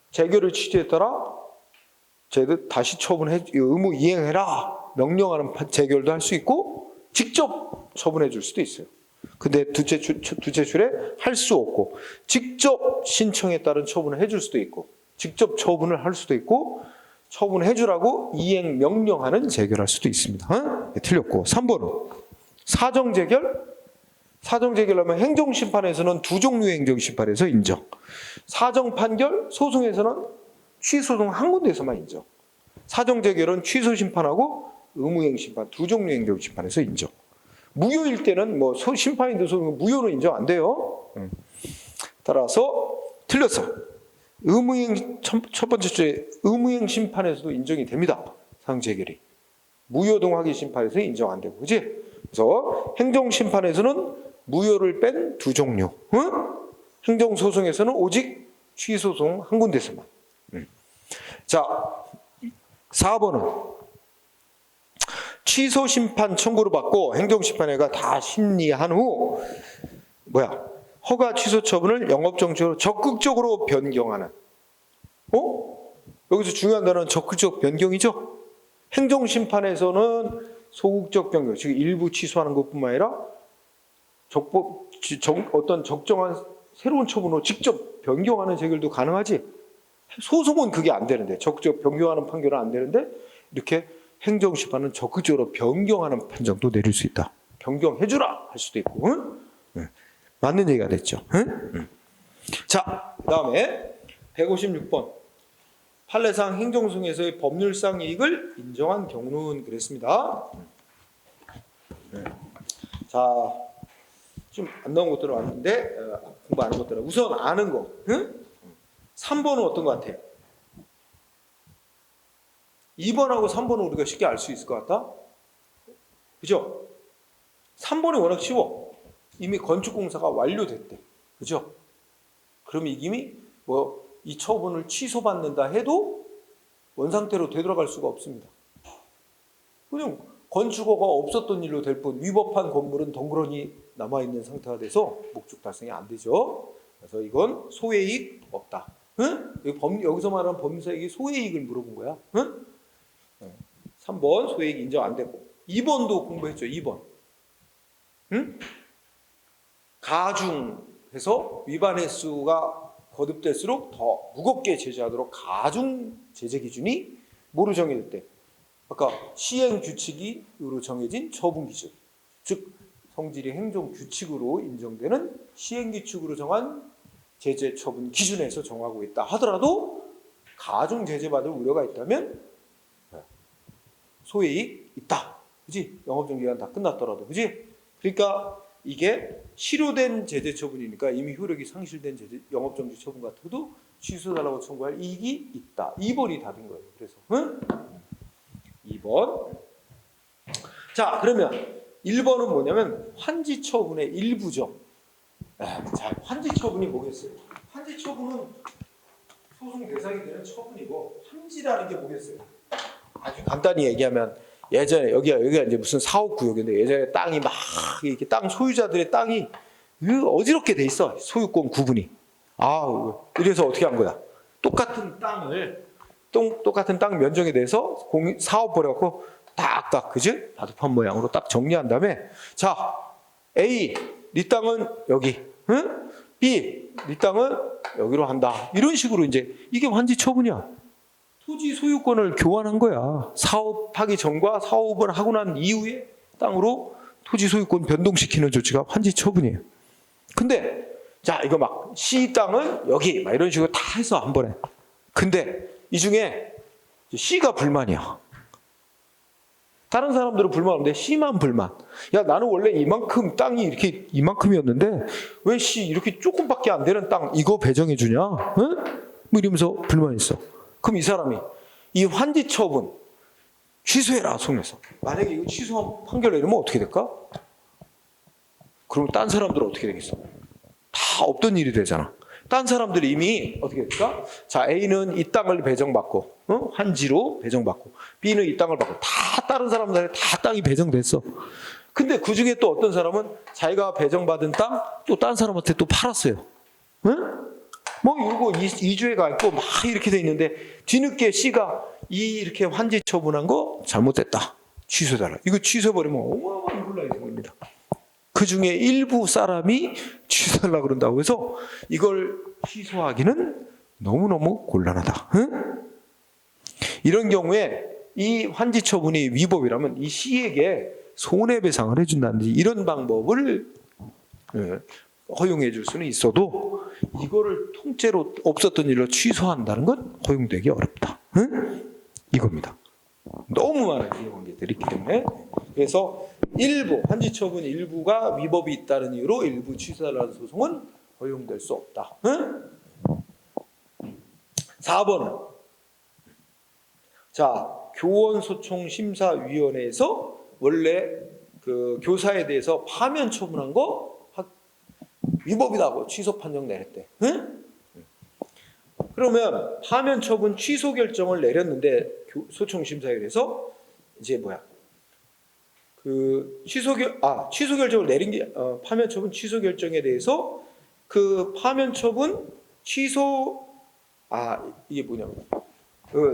재결을 취지했더라. 쟤들 다시 의무 이행해라. 명령하는 재결도 할 수 있고 직접 처분해 줄 수도 있어요. 근데 두째 출에 할 수 없고 직접 신청에 따른 처분을 해줄 수도 있고 직접 처분을 할 수도 있고 처분해 주라고 이행 명령하는 재결할 수도 있습니다. 네, 틀렸고 3번은 사정재결. 사정재결하면 행정심판에서는 두 종류의 행정심판에서 인정. 사정판결, 소송에서는 취소송 한 군데에서만 인정. 사정재결은 취소심판하고 의무이행심판 두 종류의 행정심판에서 인정. 무효일 때는 심판인데 무효는 인정 안 돼요. 따라서 틀렸어. 의무이행 첫 번째 주에 의무이행 심판에서도 인정이 됩니다. 사정재결이. 무효등 확인 심판에서 인정 안 되고, 그렇지? 그래서 행정심판에서는 무효를 뺀 두 종류. 행정소송에서는 오직 취소송 한 군데서만. 자, 4번은 취소 심판 청구를 받고 행정심판회가 다 심리한 후 허가 취소 처분을 영업정지로 적극적으로 변경하는. 여기서 중요한 단어는 적극적 변경이죠. 행정심판에서는 소극적 변경, 즉 일부 취소하는 것뿐만 아니라 어떤 적정한 새로운 처분으로 직접 변경하는 재결도 가능하지. 소송은 그게 안 되는데, 적극적 변경하는 판결은 안 되는데, 이렇게 행정심판은 적극적으로 변경하는 판정도 내릴 수 있다. 변경해주라 할 수도 있고. 응? 맞는 얘기가 됐죠. 응? 자, 그 다음에 156번. 판례상 행정소송에서의 법률상 이익을 인정한 경우는 그랬습니다. 자, 좀 안 나온 것들은 왔는데 공부 안 한 것들은 우선 아는 거. 응? 3번은 어떤 것 같아? 2번하고 3번은 우리가 쉽게 알 수 있을 것 같다? 그죠? 3번이 워낙 쉬워. 이미 건축공사가 완료됐대. 그죠? 그럼 이미 이 처분을 취소받는다 해도 원상태로 되돌아갈 수가 없습니다. 그냥 건축허가 없었던 일로 될 뿐 위법한 건물은 덩그러니 남아있는 상태가 돼서 목적 달성이 안 되죠. 그래서 이건 소외이익 없다. 응? 여기서 말하는 법률사이익이 소외이익을 물어본 거야. 응? 3번 소외이익 인정 안 되고 2번도 공부했죠. 2번. 응? 가중해서 위반 횟수가 거듭될수록 더 무겁게 제재하도록 가중 제재 기준이 뭐로 정해졌대? 아까 시행 규칙으로 정해진 처분 기준, 즉 성질이 행정 규칙으로 인정되는 시행 규칙으로 정한 제재 처분 기준에서 정하고 있다 하더라도 가중 제재받을 우려가 있다면 소외이익 있다. 그지? 영업정지기간 다 끝났더라도. 그지? 그러니까 이게 실효된 제재 처분이니까 이미 효력이 상실된 제재, 영업정지 처분 같아도 취소해달라고 청구할 이익이 있다. 2번이 답인 거예요. 그래서 2번. 자, 그러면 1번은 뭐냐면 환지 처분의 일부죠. 자, 환지 처분이 뭐겠어요? 환지 처분은 소송 대상이 되는 처분이고 환지라는 게 뭐겠어요? 아주 간단히 얘기하면 예전에 여기가 이제 무슨 사업구역인데 예전에 땅이 막 이렇게 땅 소유자들의 땅이 어지럽게 돼 있어. 소유권 구분이. 이래서 어떻게 한 거야? 똑같은 땅 면적에 대해서 사업벌에 갖고 딱딱 그지? 바둑판 모양으로 딱 정리한 다음에 자 A 네 땅은 여기, 응? B 네 땅은 여기로 한다. 이런 식으로 이제 이게 환지 처분이야. 토지 소유권을 교환한 거야. 사업하기 전과 사업을 하고 난 이후에 땅으로 토지 소유권 변동시키는 조치가 환지 처분이에요. 근데 자 이거 막 C 땅은 여기 막 이런 식으로 다 해서 한 번에. 근데 이 중에 C가 불만이야. 다른 사람들은 불만 없는데 C만 불만. 야 나는 원래 이만큼 땅이 이렇게 이만큼이었는데 왜 C 이렇게 조금밖에 안 되는 땅 이거 배정해 주냐? 응? 뭐 이러면서 불만했어. 그럼 이 사람이 이 환지 처분 취소해라 소송에서. 만약에 이거 취소한 판결 내리면 어떻게 될까? 그럼 딴 사람들은 어떻게 되겠어? 다 없던 일이 되잖아. 딴 사람들이 이미 어떻게 될까? 자 A는 이 땅을 배정받고 환지로 배정받고 B는 이 땅을 받고 다 다른 사람들한테 다 땅이 배정됐어. 근데 그 중에 또 어떤 사람은 자기가 배정받은 땅 또 딴 사람한테 또 팔았어요. 응? 뭐 이러고 이주해가 있고 막 이렇게 돼 있는데 뒤늦게 C가 이렇게 환지 처분한 거 잘못됐다. 취소해달라. 이거 취소해버리면 어마어마한 혼란이 생깁니다. 그 중에 일부 사람이 취소하려고 그런다고 해서 이걸 취소하기는 너무너무 곤란하다. 응? 이런 경우에 이 환지 처분이 위법이라면 이 C에게 손해배상을 해준다든지 이런 방법을 허용해 줄 수는 있어도 이거를 통째로 없었던 일로 취소한다는 건 허용되기 어렵다. 응? 이겁니다. 너무 많은 이해관계들이 있기 때문에 그래서 일부 환지 처분 일부가 위법이 있다는 이유로 일부 취소하라는 소송은 허용될 수 없다. 응? 4번은 자 교원소총심사위원회에서 원래 그 교사에 대해서 파면 처분한 거 위법이다고 취소 판정 내렸대. 응? 그러면 파면 처분 취소 결정을 내렸는데 소총심사위원회에서 이제 취소 결정을 내린 게 파면 처분 취소 결정에 대해서 그 파면 처분 취소 이게 뭐냐면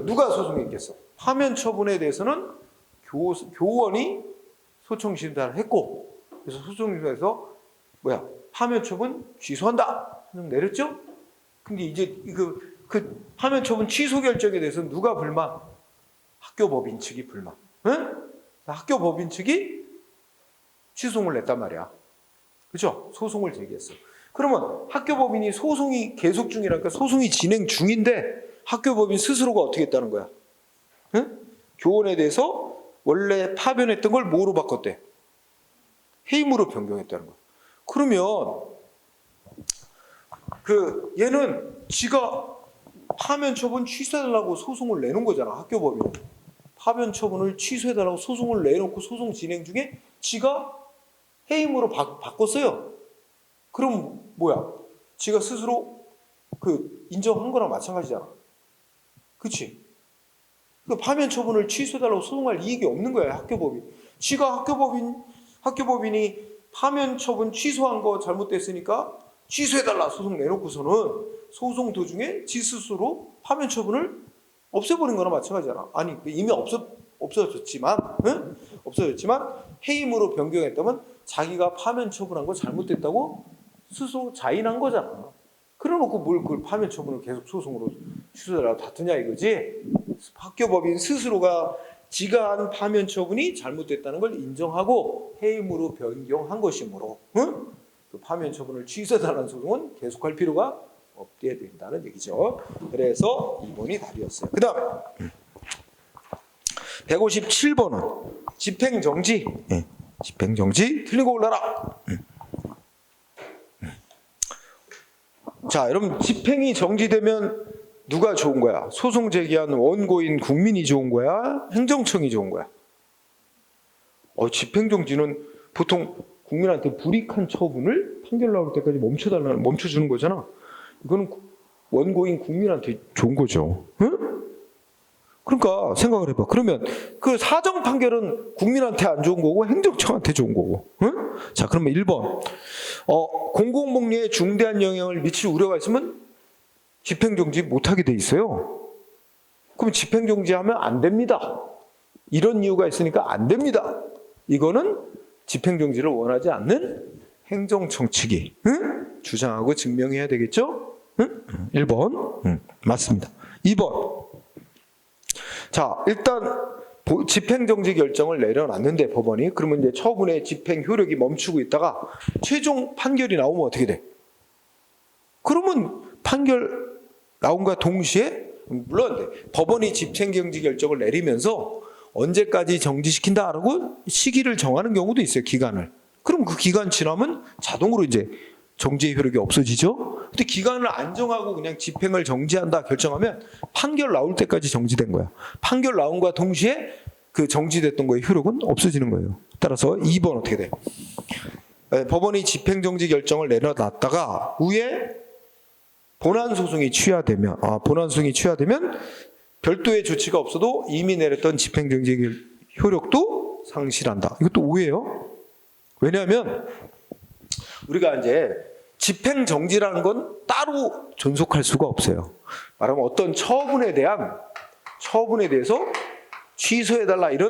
누가 소송했겠어? 파면 처분에 대해서는 교원이 소총심사를 했고, 그래서 소총심사에서 파면 처분 취소한다 내렸죠? 근데 이제 그 파면 처분 취소 결정에 대해서 누가 불만? 학교법인 측이 불만. 응? 학교법인 측이 취소를 냈단 말이야. 그죠? 소송을 제기했어. 그러면 학교법인이 소송이 계속 중이라니까 소송이 진행 중인데 학교법인 스스로가 어떻게 했다는 거야? 응? 교원에 대해서 원래 파변했던 걸 뭐로 바꿨대? 해임으로 변경했다는 거야. 그러면 얘는 지가 파면 처분 취소해달라고 소송을 내놓은 거잖아. 학교법인 파변 처분을 취소해달라고 소송을 내놓고 소송 진행 중에 지가 해임으로 바꿨어요. 그럼 지가 스스로 인정한 거랑 마찬가지잖아. 그치? 파면 처분을 취소해달라고 소송할 이익이 없는 거야, 학교법인. 지가 학교법인이 파면 처분 취소한 거 잘못됐으니까 취소해달라 소송 내놓고서는 소송 도중에 지 스스로 파면 처분을 없애버린 거나 마찬가지잖아. 아니 이미 없어졌지만 해임으로 변경했다면 자기가 파면 처분한 거 잘못됐다고 스스로 자인한 거잖아. 그래놓고 뭘 그걸 파면 처분을 계속 소송으로 취소해달라고 다투냐 이거지. 학교법인 스스로가 지가 한 파면 처분이 잘못됐다는 걸 인정하고 해임으로 변경한 것이므로 그 파면 처분을 취소해달라는 소송은 계속할 필요가 없게 된다는 얘기죠. 그래서 2번이 답이었어요. 그 다음에 157번은 집행정지. 집행정지 틀린 거 올라라. 자, 여러분 집행이 정지되면 누가 좋은 거야? 소송 제기한 원고인 국민이 좋은 거야? 행정청이 좋은 거야? 집행정지는 보통 국민한테 불이익한 처분을 판결 나올 때까지 멈춰주는 거잖아. 이거는 원고인 국민한테 좋은 거죠. 응? 그러니까 생각을 해봐. 그러면 그 사정 판결은 국민한테 안 좋은 거고 행정청한테 좋은 거고. 응? 자, 그러면 1번. 공공복리에 중대한 영향을 미칠 우려가 있으면 집행정지 못하게 돼 있어요. 그럼 집행정지하면 안 됩니다. 이런 이유가 있으니까 안 됩니다. 이거는 집행정지를 원하지 않는 행정청 측이 주장하고 증명해야 되겠죠? 1번 맞습니다. 2번. 자, 일단 집행정지 결정을 내려놨는데 법원이, 그러면 이제 처분의 집행 효력이 멈추고 있다가 최종 판결이 나오면 어떻게 돼? 그러면 판결 나온과 동시에 물론 법원이 집행정지 결정을 내리면서 언제까지 정지시킨다라고 시기를 정하는 경우도 있어요. 기간을. 그럼 그 기간 지나면 자동으로 이제 정지의 효력이 없어지죠. 근데 기간을 안 정하고 그냥 집행을 정지한다 결정하면 판결 나올 때까지 정지된 거야. 판결 나온과 동시에 그 정지됐던 거의 효력은 없어지는 거예요. 따라서 2번 어떻게 돼? 법원이 집행정지 결정을 내려놨다가 후에 본안소송이 취하되면 별도의 조치가 없어도 이미 내렸던 집행정지 효력도 상실한다. 이것도 오해예요. 왜냐하면 우리가 이제 집행정지라는 건 따로 존속할 수가 없어요. 말하면 어떤 처분에 대해서 취소해달라 이거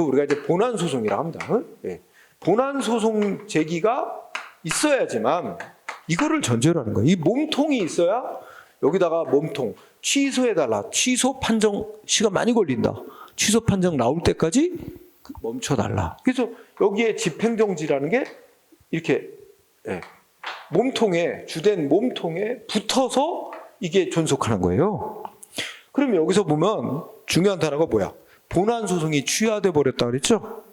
우리가 이제 본안소송이라고 합니다. 네. 본안소송 제기가 있어야지만 이거를 전제로 하는 거예요. 이 몸통이 있어야 여기다가 몸통 취소해달라. 취소 판정 시간 많이 걸린다. 취소 판정 나올 때까지 멈춰달라. 그래서 여기에 집행정지라는 게 이렇게 주된 몸통에 붙어서 이게 존속하는 거예요. 그럼 여기서 보면 중요한 단어가 뭐야? 본안소송이 취하돼 버렸다 그랬죠?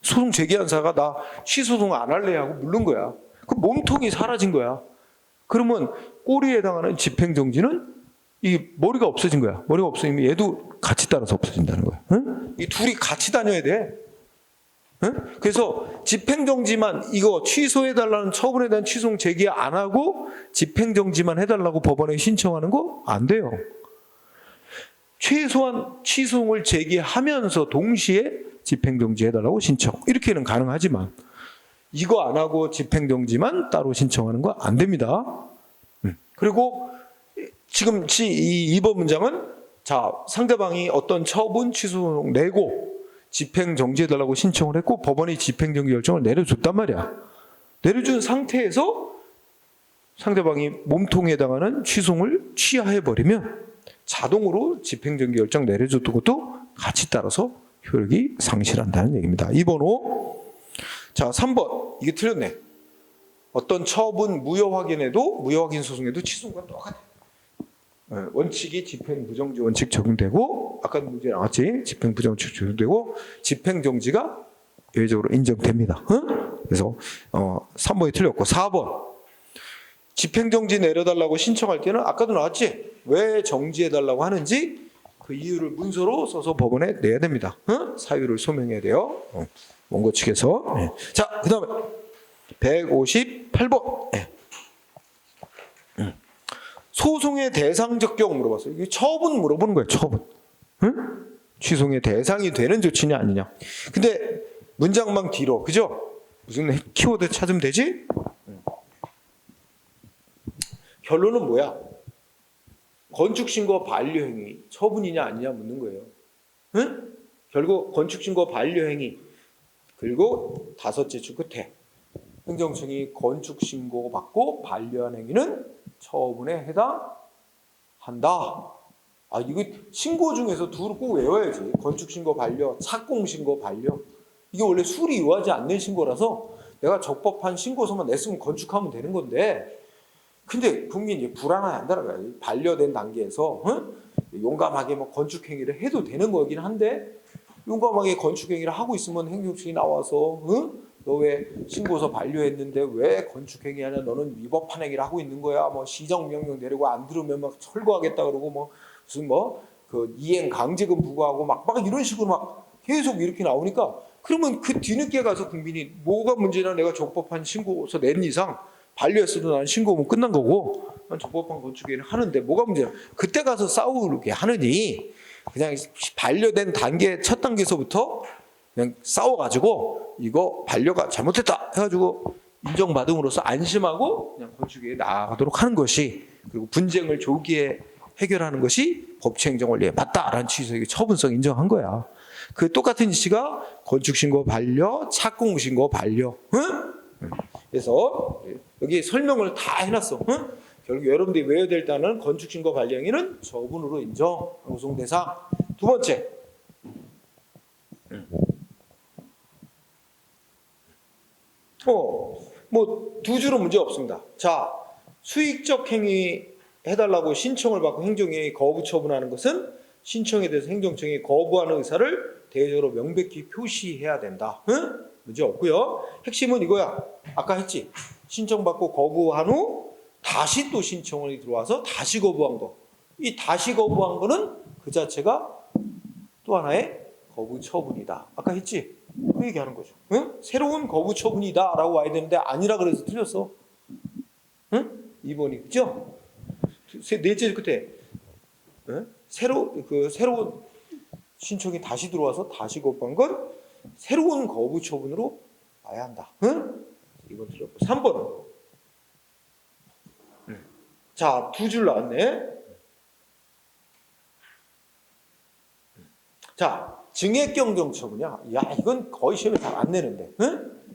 소송 제기한 사가 나 취소소송 안 할래 하고 물른 거야. 그 몸통이 사라진 거야. 그러면 꼬리에 해당하는 집행정지는 이 머리가 없어진 거야. 머리가 없어지면 얘도 같이 따라서 없어진다는 거야. 응? 이 둘이 같이 다녀야 돼. 응? 그래서 집행정지만 이거 취소해달라는 처분에 대한 취소 제기 안 하고 집행정지만 해달라고 법원에 신청하는 거 안 돼요. 최소한 취소를 제기하면서 동시에 집행정지해달라고 신청. 이렇게는 가능하지만 이거 안 하고 집행정지만 따로 신청하는 거 안 됩니다. 그리고 지금 이 2번 문장은 자, 상대방이 어떤 처분 취소소송 내고 집행정지해달라고 신청을 했고 법원이 집행정지 결정을 내려줬단 말이야. 내려준 상태에서 상대방이 몸통에 해당하는 취소를 취하해버리면 자동으로 집행정지 결정 내려줬던 것도 같이 따라서 효력이 상실한다는 얘기입니다. 2번호. 자, 3번. 이게 틀렸네. 어떤 처분 무효 확인에도 무효 확인 소송에도 취소가 똑같아. 원칙이 집행부정지 원칙 적용되고 아까 문제 나왔지? 집행부정지 적용되고 집행정지가 예외적으로 인정됩니다. 그래서 3번이 틀렸고 4번. 집행정지 내려달라고 신청할 때는 아까도 나왔지? 왜 정지해달라고 하는지 그 이유를 문서로 써서 법원에 내야 됩니다. 사유를 소명해야 돼요. 원고 측에서. 자, 그 다음에 158번. 소송의 대상 적격 물어봤어요. 이게 처분 물어보는 거예요. 처분. 취소의 대상이 되는 조치냐 아니냐. 근데 문장만 뒤로. 그죠? 무슨 키워드 찾으면 되지? 결론은 뭐야? 건축신고 반려행위 처분이냐 아니냐 묻는 거예요. 응? 결국 건축신고 반려행위 그리고 다섯째 줄 끝에 행정청이 건축신고 받고 반려한 행위는 처분에 해당한다. 아, 이거 신고 중에서 둘을 꼭 외워야지. 건축신고 반려, 착공신고 반려. 이게 원래 수리 요하지 않는 신고라서 내가 적법한 신고서만 냈으면 건축하면 되는 건데 근데 국민이 불안해한다는 거야. 반려된 단계에서 용감하게 뭐 건축 행위를 해도 되는 거긴 한데 용감하게 건축 행위를 하고 있으면 행정청이 나와서 너 왜 신고서 반려했는데 왜 건축 행위하냐? 너는 위법한 행위를 하고 있는 거야. 뭐 시정명령 내리고 안 들으면 막 철거하겠다 그러고 뭐 무슨 뭐 그 이행 강제금 부과하고 막 이런 식으로 막 계속 이렇게 나오니까 그러면 그 뒤늦게 가서 국민이 뭐가 문제냐? 내가 적법한 신고서 낸 이상 반려했어도 난 신고하면 끝난 거고 난 적법한 건축행위를 하는데 뭐가 문제야? 그때 가서 싸우게 하느니 그냥 반려된 단계 첫 단계에서부터 그냥 싸워가지고 이거 반려가 잘못했다 해가지고 인정받음으로써 안심하고 그냥 건축에 나아가도록 하는 것이 그리고 분쟁을 조기에 해결하는 것이 법치행정원리에 맞다라는 취지에서 처분성 인정한 거야. 그 똑같은 이치가 건축신고 반려, 착공신고 반려. 그래서 여기 설명을 다 해놨어. 결국 여러분들이 외워야 될 단어는 건축신고 반려행위는 처분으로 인정. 소송대상. 두 번째. 뭐 두 줄은 문제 없습니다. 자, 수익적 행위 해달라고 신청을 받고 행정행위 거부 처분하는 것은 신청에 대해서 행정청이 거부하는 의사를 대외적으로 명백히 표시해야 된다. 문제 없고요. 핵심은 이거야. 아까 했지. 신청받고 거부한 후 다시 또 신청이 들어와서 다시 거부한 거. 이 다시 거부한 거는 그 자체가 또 하나의 거부 처분이다. 아까 했지. 그 얘기하는 거죠. 새로운 거부 처분이다 라고 와야 되는데 아니라 그래서 틀렸어. 2번이 그죠? 넷째 끝에 새로운 신청이 다시 들어와서 다시 거부한 건 새로운 거부 처분으로 봐야 한다. 2번 틀렸고 3번은 자, 두 줄 나왔네. 자, 증액경정 처분이야. 야, 이건 거의 시험에 잘 안 내는데.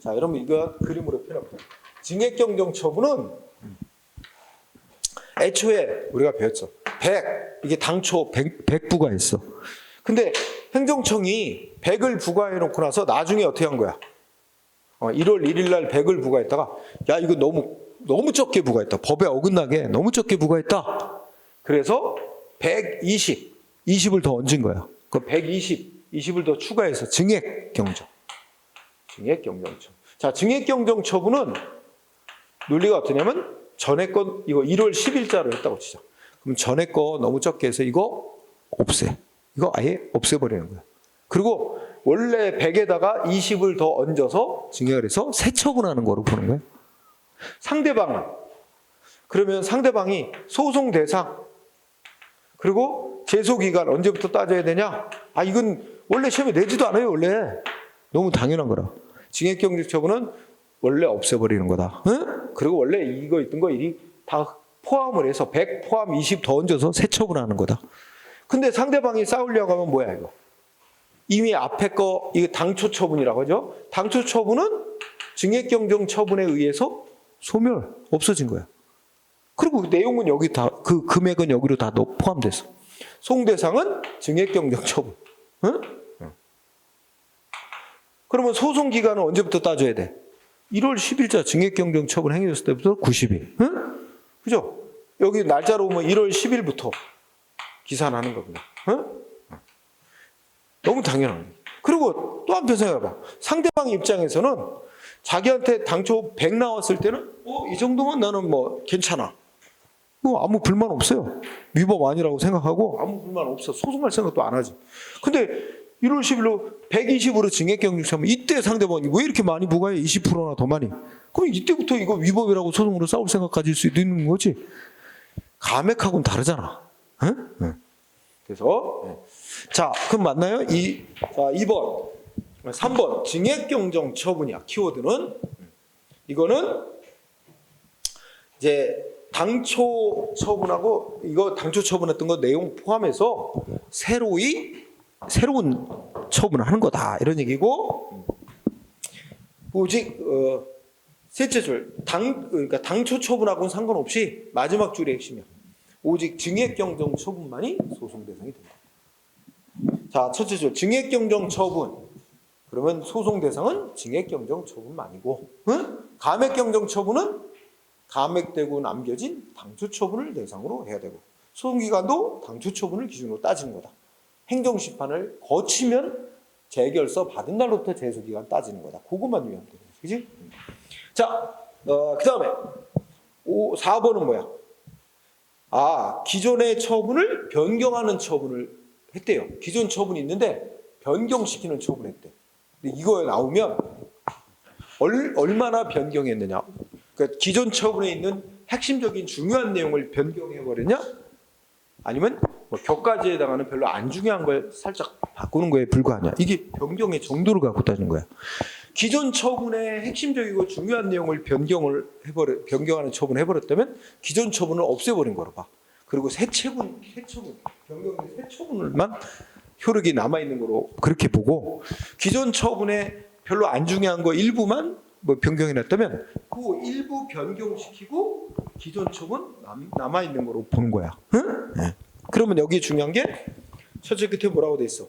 자, 여러분 이거 그림으로 펴놓고. 증액경정 처분은 애초에 우리가 배웠죠. 100, 이게 당초 100 부과했어. 근데 행정청이 100을 부과해놓고 나서 나중에 어떻게 한 거야? 1월 1일 날 100을 부과했다가 야, 이거 너무 적게 부과했다. 법에 어긋나게 너무 적게 부과했다. 그래서 20을 더 얹은 거야. 그 20을 더 추가해서 증액경정. 증액경정처분. 자, 증액경정 처분은 논리가 어떠냐면 전에 건 이거 1월 10일자로 했다고 치자. 그럼 전에 거 너무 적게 해서 이거 없애. 이거 아예 없애버리는 거야. 그리고 원래 100에다가 20을 더 얹어서 증액을 해서 새 처분하는 거로 보는 거예요. 상대방은 그러면 상대방이 소송 대상 그리고 제소기간 언제부터 따져야 되냐? 아, 이건 원래 시험에 내지도 않아요, 원래. 너무 당연한 거라. 징역경직 처분은 원래 없애버리는 거다. 응? 그리고 원래 이거 있던 거 일이 다 포함을 해서 100 포함 20 더 얹어서 새 처분하는 거다. 근데 상대방이 싸우려고 하면 뭐야, 이거? 이미 앞에 거, 이거 당초 처분이라고 하죠? 당초 처분은 증액경정 처분에 의해서 소멸, 없어진 거야. 그리고 내용은 여기 다, 그 금액은 여기로 다 포함됐어. 소송대상은 증액경정 처분. 응? 그러면 소송기간은 언제부터 따져야 돼? 1월 10일자 증액경정 처분 행해졌을 때부터 90일. 응? 그죠? 여기 날짜로 보면 1월 10일부터 기산하는 겁니다. 응? 너무 당연한 거예요. 그리고 또 한편 생각해봐. 상대방 입장에서는 자기한테 당초 100 나왔을 때는 이 정도면 나는 뭐 괜찮아. 뭐 아무 불만 없어요. 위법 아니라고 생각하고 아무 불만 없어. 소송할 생각도 안 하지. 근데 1월 10일로 120으로 증액경직하면 이때 상대방이 왜 이렇게 많이 부과해? 20%나 더 많이. 그럼 이때부터 이거 위법이라고 소송으로 싸울 생각 가질 수 있는 거지. 감액하고는 다르잖아. 응? 응. 그래서 자, 그럼 맞나요? 자, 2번, 3번 증액경정 처분이야. 키워드는 이거는 이제 당초 처분하고 이거 당초 처분했던 거 내용 포함해서 새로운 처분을 하는 거다 이런 얘기고, 오직 셋째 줄 그러니까 당초 처분하고는 상관없이 마지막 줄의 핵심이야. 오직 증액경정 처분만이 소송 대상이 된다. 자, 첫째 줄 증액경정 처분. 그러면 소송 대상은 증액경정 처분만이고, 응? 감액경정 처분은 감액되고 남겨진 당초 처분을 대상으로 해야 되고, 소송기간도 당초 처분을 기준으로 따지는 거다. 행정심판을 거치면 재결서 받은 날로부터 제소기간 따지는 거다. 그것만 유의하면 되는 거지. 그치? 자, 그 다음에 4번은 뭐야? 기존의 처분을 변경하는 처분을 했대요. 기존 처분이 있는데 변경시키는 처분을 했대. 근데 이거에 나오면 얼마나 변경했느냐? 그러니까 기존 처분에 있는 핵심적인 중요한 내용을 변경해버렸냐? 아니면 뭐 격가지에 해당하는 별로 안 중요한 걸 살짝 바꾸는 거에 불과하냐? 이게 변경의 정도를 갖고 따지는 거야. 기존 처분의 핵심적이고 중요한 내용을 변경하는 처분을 해버렸다면 기존 처분을 없애버린 거로 봐. 그리고 새 처분만 효력이 남아있는 거로 그렇게 보고, 기존 처분에 별로 안 중요한 거 일부만 뭐 변경해놨다면 그 일부 변경시키고 기존 처분 남아있는 거로 보는 거야. 응? 네. 그러면 여기 중요한 게 첫째 끝에 뭐라고 돼 있어?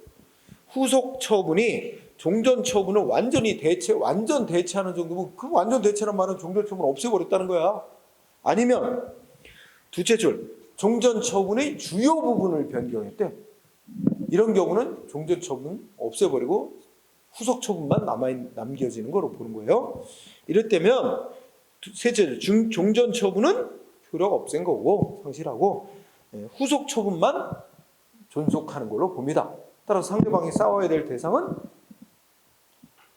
후속 처분이 종전 처분을 완전 대체하는 정도면, 그 완전 대체란 말은 종전 처분을 없애버렸다는 거야. 아니면 둘째 줄 종전 처분의 주요 부분을 변경했대. 이런 경우는 종전 처분 없애버리고 후속 처분만 남겨지는 거로 보는 거예요. 이럴 때면 셋째 줄 종전 처분은 효력 없앤 거고 상실하고, 후속 처분만 존속하는 걸로 봅니다. 따라서 상대방이 싸워야 될 대상은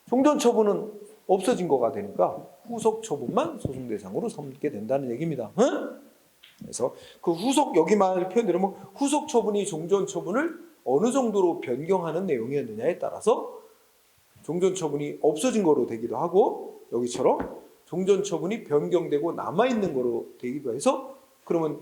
종전 처분은 없어진 거가 되니까 후속 처분만 소송 대상으로 삼게 된다는 얘기입니다. 응? 그래서 그 후속, 여기 말 표현대로 후속 처분이 종전 처분을 어느 정도로 변경하는 내용이었느냐에 따라서 종전 처분이 없어진 거로 되기도 하고, 여기처럼 종전 처분이 변경되고 남아있는 거로 되기도 해서, 그러면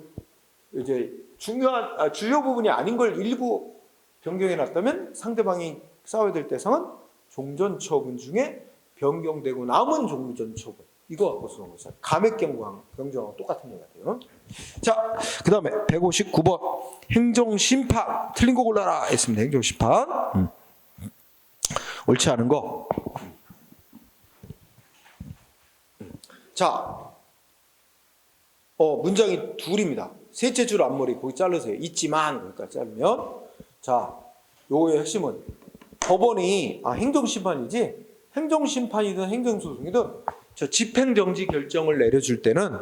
이제 주요 부분이 아닌 걸 일부 변경해놨다면 상대방이 싸워야 될 대상은 종전 처분 중에 변경되고 남은 종전 처분, 이거 갖고 쓰는 거죠. 감액경정하고 똑같은 얘기 같아요. 자, 그 다음에 159번 행정심판. 틀린 거 골라라 했습니다. 행정심판. 옳지 않은 거. 자, 문장이 둘입니다. 셋째 줄 앞머리 거기 자르세요. 있지만 거기까지 자르면, 자, 요거의 핵심은 법원이 행정심판이지, 행정심판이든 행정소송이든 저 집행정지 결정을 내려줄 때는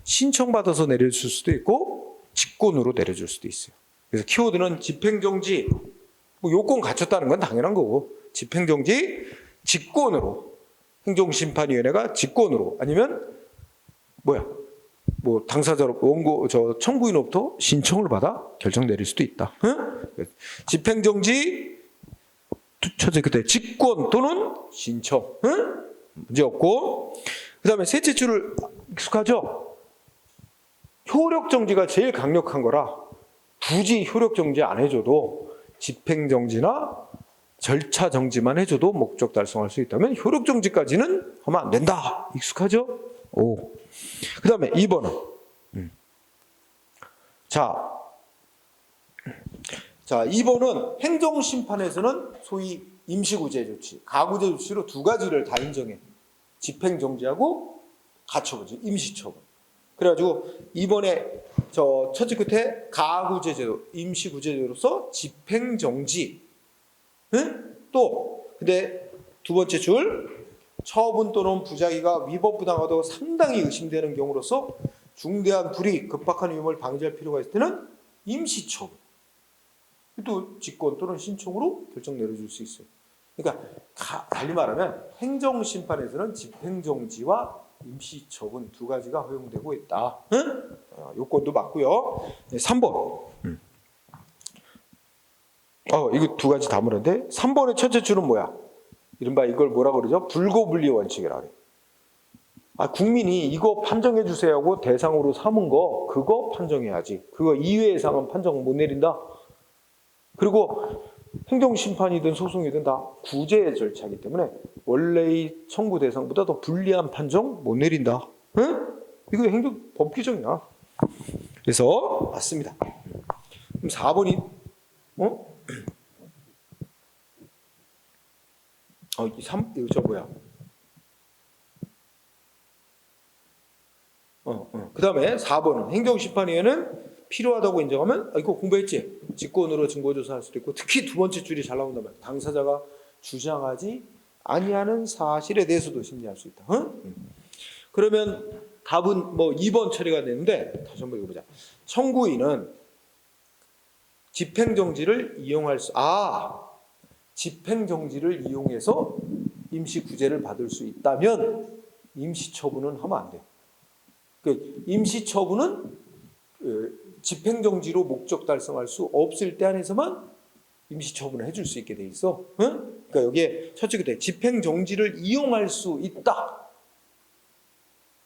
신청받아서 내려줄 수도 있고 직권으로 내려줄 수도 있어요. 그래서 키워드는 집행정지, 뭐 요건 갖췄다는 건 당연한 거고, 집행정지 직권으로, 행정심판위원회가 직권으로, 아니면 뭐 당사자로 원고 청구인으로부터 신청을 받아 결정 내릴 수도 있다. 응? 집행정지 첫째 그때 직권 또는 신청. 응? 문제 없고. 그다음에 셋째 줄을 익숙하죠? 효력정지가 제일 강력한 거라 굳이 효력정지 안 해줘도 집행정지나 절차정지만 해줘도 목적 달성할 수 있다면 효력정지까지는 하면 안 된다. 익숙하죠? 오. 그 다음에 2번은 자 2번은 행정심판에서는 소위 임시구제 조치, 가구제 조치로 두 가지를 다 인정해. 집행정지하고 가처분지, 임시처분. 그래가지고 이번에 첫째 끝에 가구제제도, 임시구제제도로서 집행정지. 응? 또 근데 두 번째 줄 처분 또는 부작위가 위법부당하다고 상당히 의심되는 경우로서 중대한 불이익, 급박한 위험을 방지할 필요가 있을 때는 임시처분. 또 직권 또는 신청으로 결정 내려줄 수 있어요. 그러니까 달리 말하면 행정심판에서는 집행정지와 임시처분 두 가지가 허용되고 있다. 응? 요건도 맞고요. 3번. 이거 두 가지 다 물었는데 3번의 첫째 줄은 뭐야? 이른바 이걸 뭐라고 그러죠? 불고불리 원칙이라고 그래요. 국민이 이거 판정해 주세요 하고 대상으로 삼은 거 그거 판정해야지. 그거 이외의 사항은 판정 못 내린다. 그리고 행정심판이든 소송이든 다 구제 절차이기 때문에 원래의 청구 대상보다 더 불리한 판정 못 내린다. 응? 이거 행정 법 규정이야. 그래서 맞습니다. 그럼 4번이 이거 뭐야? 그 다음에 4번은 행정심판위원회는 필요하다고 인정하면 이거 공부했지? 직권으로 증거조사할 수도 있고 특히 두 번째 줄이 잘 나온단 말이야. 당사자가 주장하지 아니하는 사실에 대해서도 심리할 수 있다. 그러면 답은 뭐 2번 처리가 되는데 다시 한번 읽어보자. 청구인은 집행정지를 이용할 집행정지를 이용해서 임시구제를 받을 수 있다면 임시처분은 하면 안 돼. 그 임시처분은 집행정지로 목적 달성할 수 없을 때 한해서만 임시처분을 해줄 수 있게 돼 있어. 응? 그러니까 여기에 첫째 그때 집행정지를 이용할 수 있다.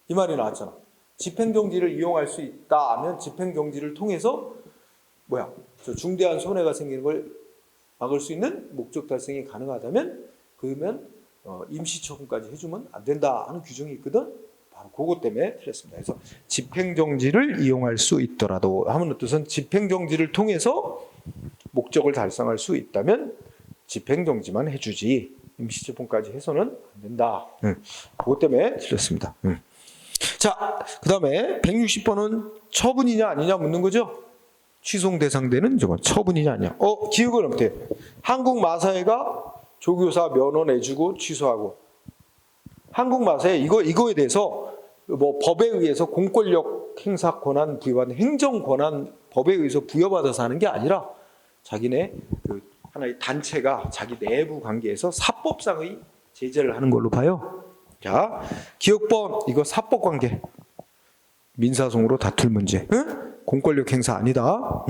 이 말이 나왔잖아. 집행정지를 이용할 수 있다 하면 집행정지를 통해서 중대한 손해가 생기는 걸 막을 수 있는 목적 달성이 가능하다면 그러면 임시처분까지 해주면 안 된다 하는 규정이 있거든. 바로 그것 때문에 틀렸습니다. 그래서 집행정지를 이용할 수 있더라도 하는 뜻은 집행정지를 통해서 목적을 달성할 수 있다면 집행정지만 해주지 임시처분까지 해서는 안 된다. 그것 때문에 틀렸습니다. 자, 그 다음에 160번은 처분이냐 아니냐 묻는 거죠. 취소 대상되는 처분이냐 아니냐. 기억은 어때? 한국마사회가 조교사 면허 내주고 취소하고 한국마사회 이거에 대해서 뭐 법에 의해서 공권력 행사 권한 부여받는 행정 권한 법에 의해서 부여받아서 하는 게 아니라 자기네 그 하나의 단체가 자기 내부 관계에서 사법상의 제재를 하는 걸로 봐요. 자, 기억번 이거 사법관계 민사소송으로 다툴 문제. 공권력 행사 아니다.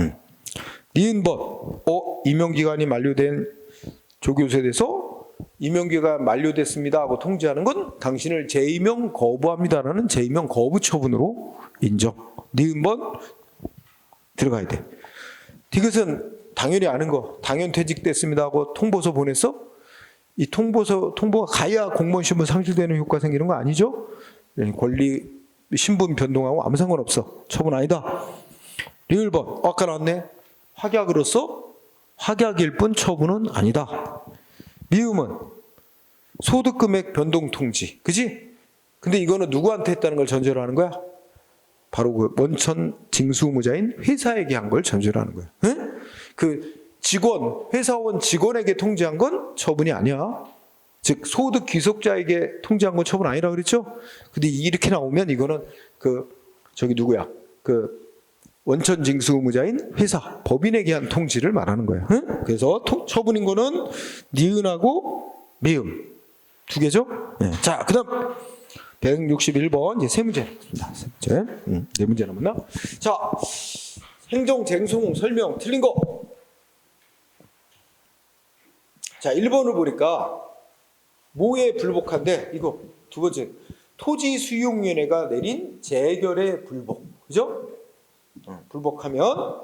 니은번 임용기간이 만료된 조교수에 대해서 임용기간 만료됐습니다 하고 통지하는 건 당신을 재임용 거부합니다라는 재임용 거부 처분으로 인정. 니은번 들어가야 돼. 이것은 당연히 아는 거. 당연 퇴직됐습니다 하고 통보서 보냈어? 이 통보가 가야 공무원 신분 상실되는 효과 생기는 거 아니죠? 권리 신분 변동하고 아무 상관없어. 처분 아니다. 리을번 아까 나왔네. 확약으로서 확약일 뿐 처분은 아니다. 미음은 소득금액 변동 통지. 그지? 근데 이거는 누구한테 했다는 걸 전제로 하는 거야? 바로 그 원천 징수의무자인 회사에게 한 걸 전제로 하는 거야. 응? 그 회사원 직원에게 통지한 건 처분이 아니야. 즉 소득 귀속자에게 통지한 건 처분 아니라 그랬죠? 근데 이렇게 나오면 이거는 원천 징수 의무자인 회사, 법인에게 한 통지를 말하는 거예요. 응? 그래서 처분인 거는 니은하고 미음 두 개죠? 네. 자, 그다음 161번 이제 세 문제 남았습니다. 세 문제. 네 문제 남았나? 자, 행정 쟁송 설명 틀린 거. 자, 1번을 보니까 뭐에 불복한데 이거 두 번째 토지수용위원회가 내린 재결의 불복. 그죠? 불복하면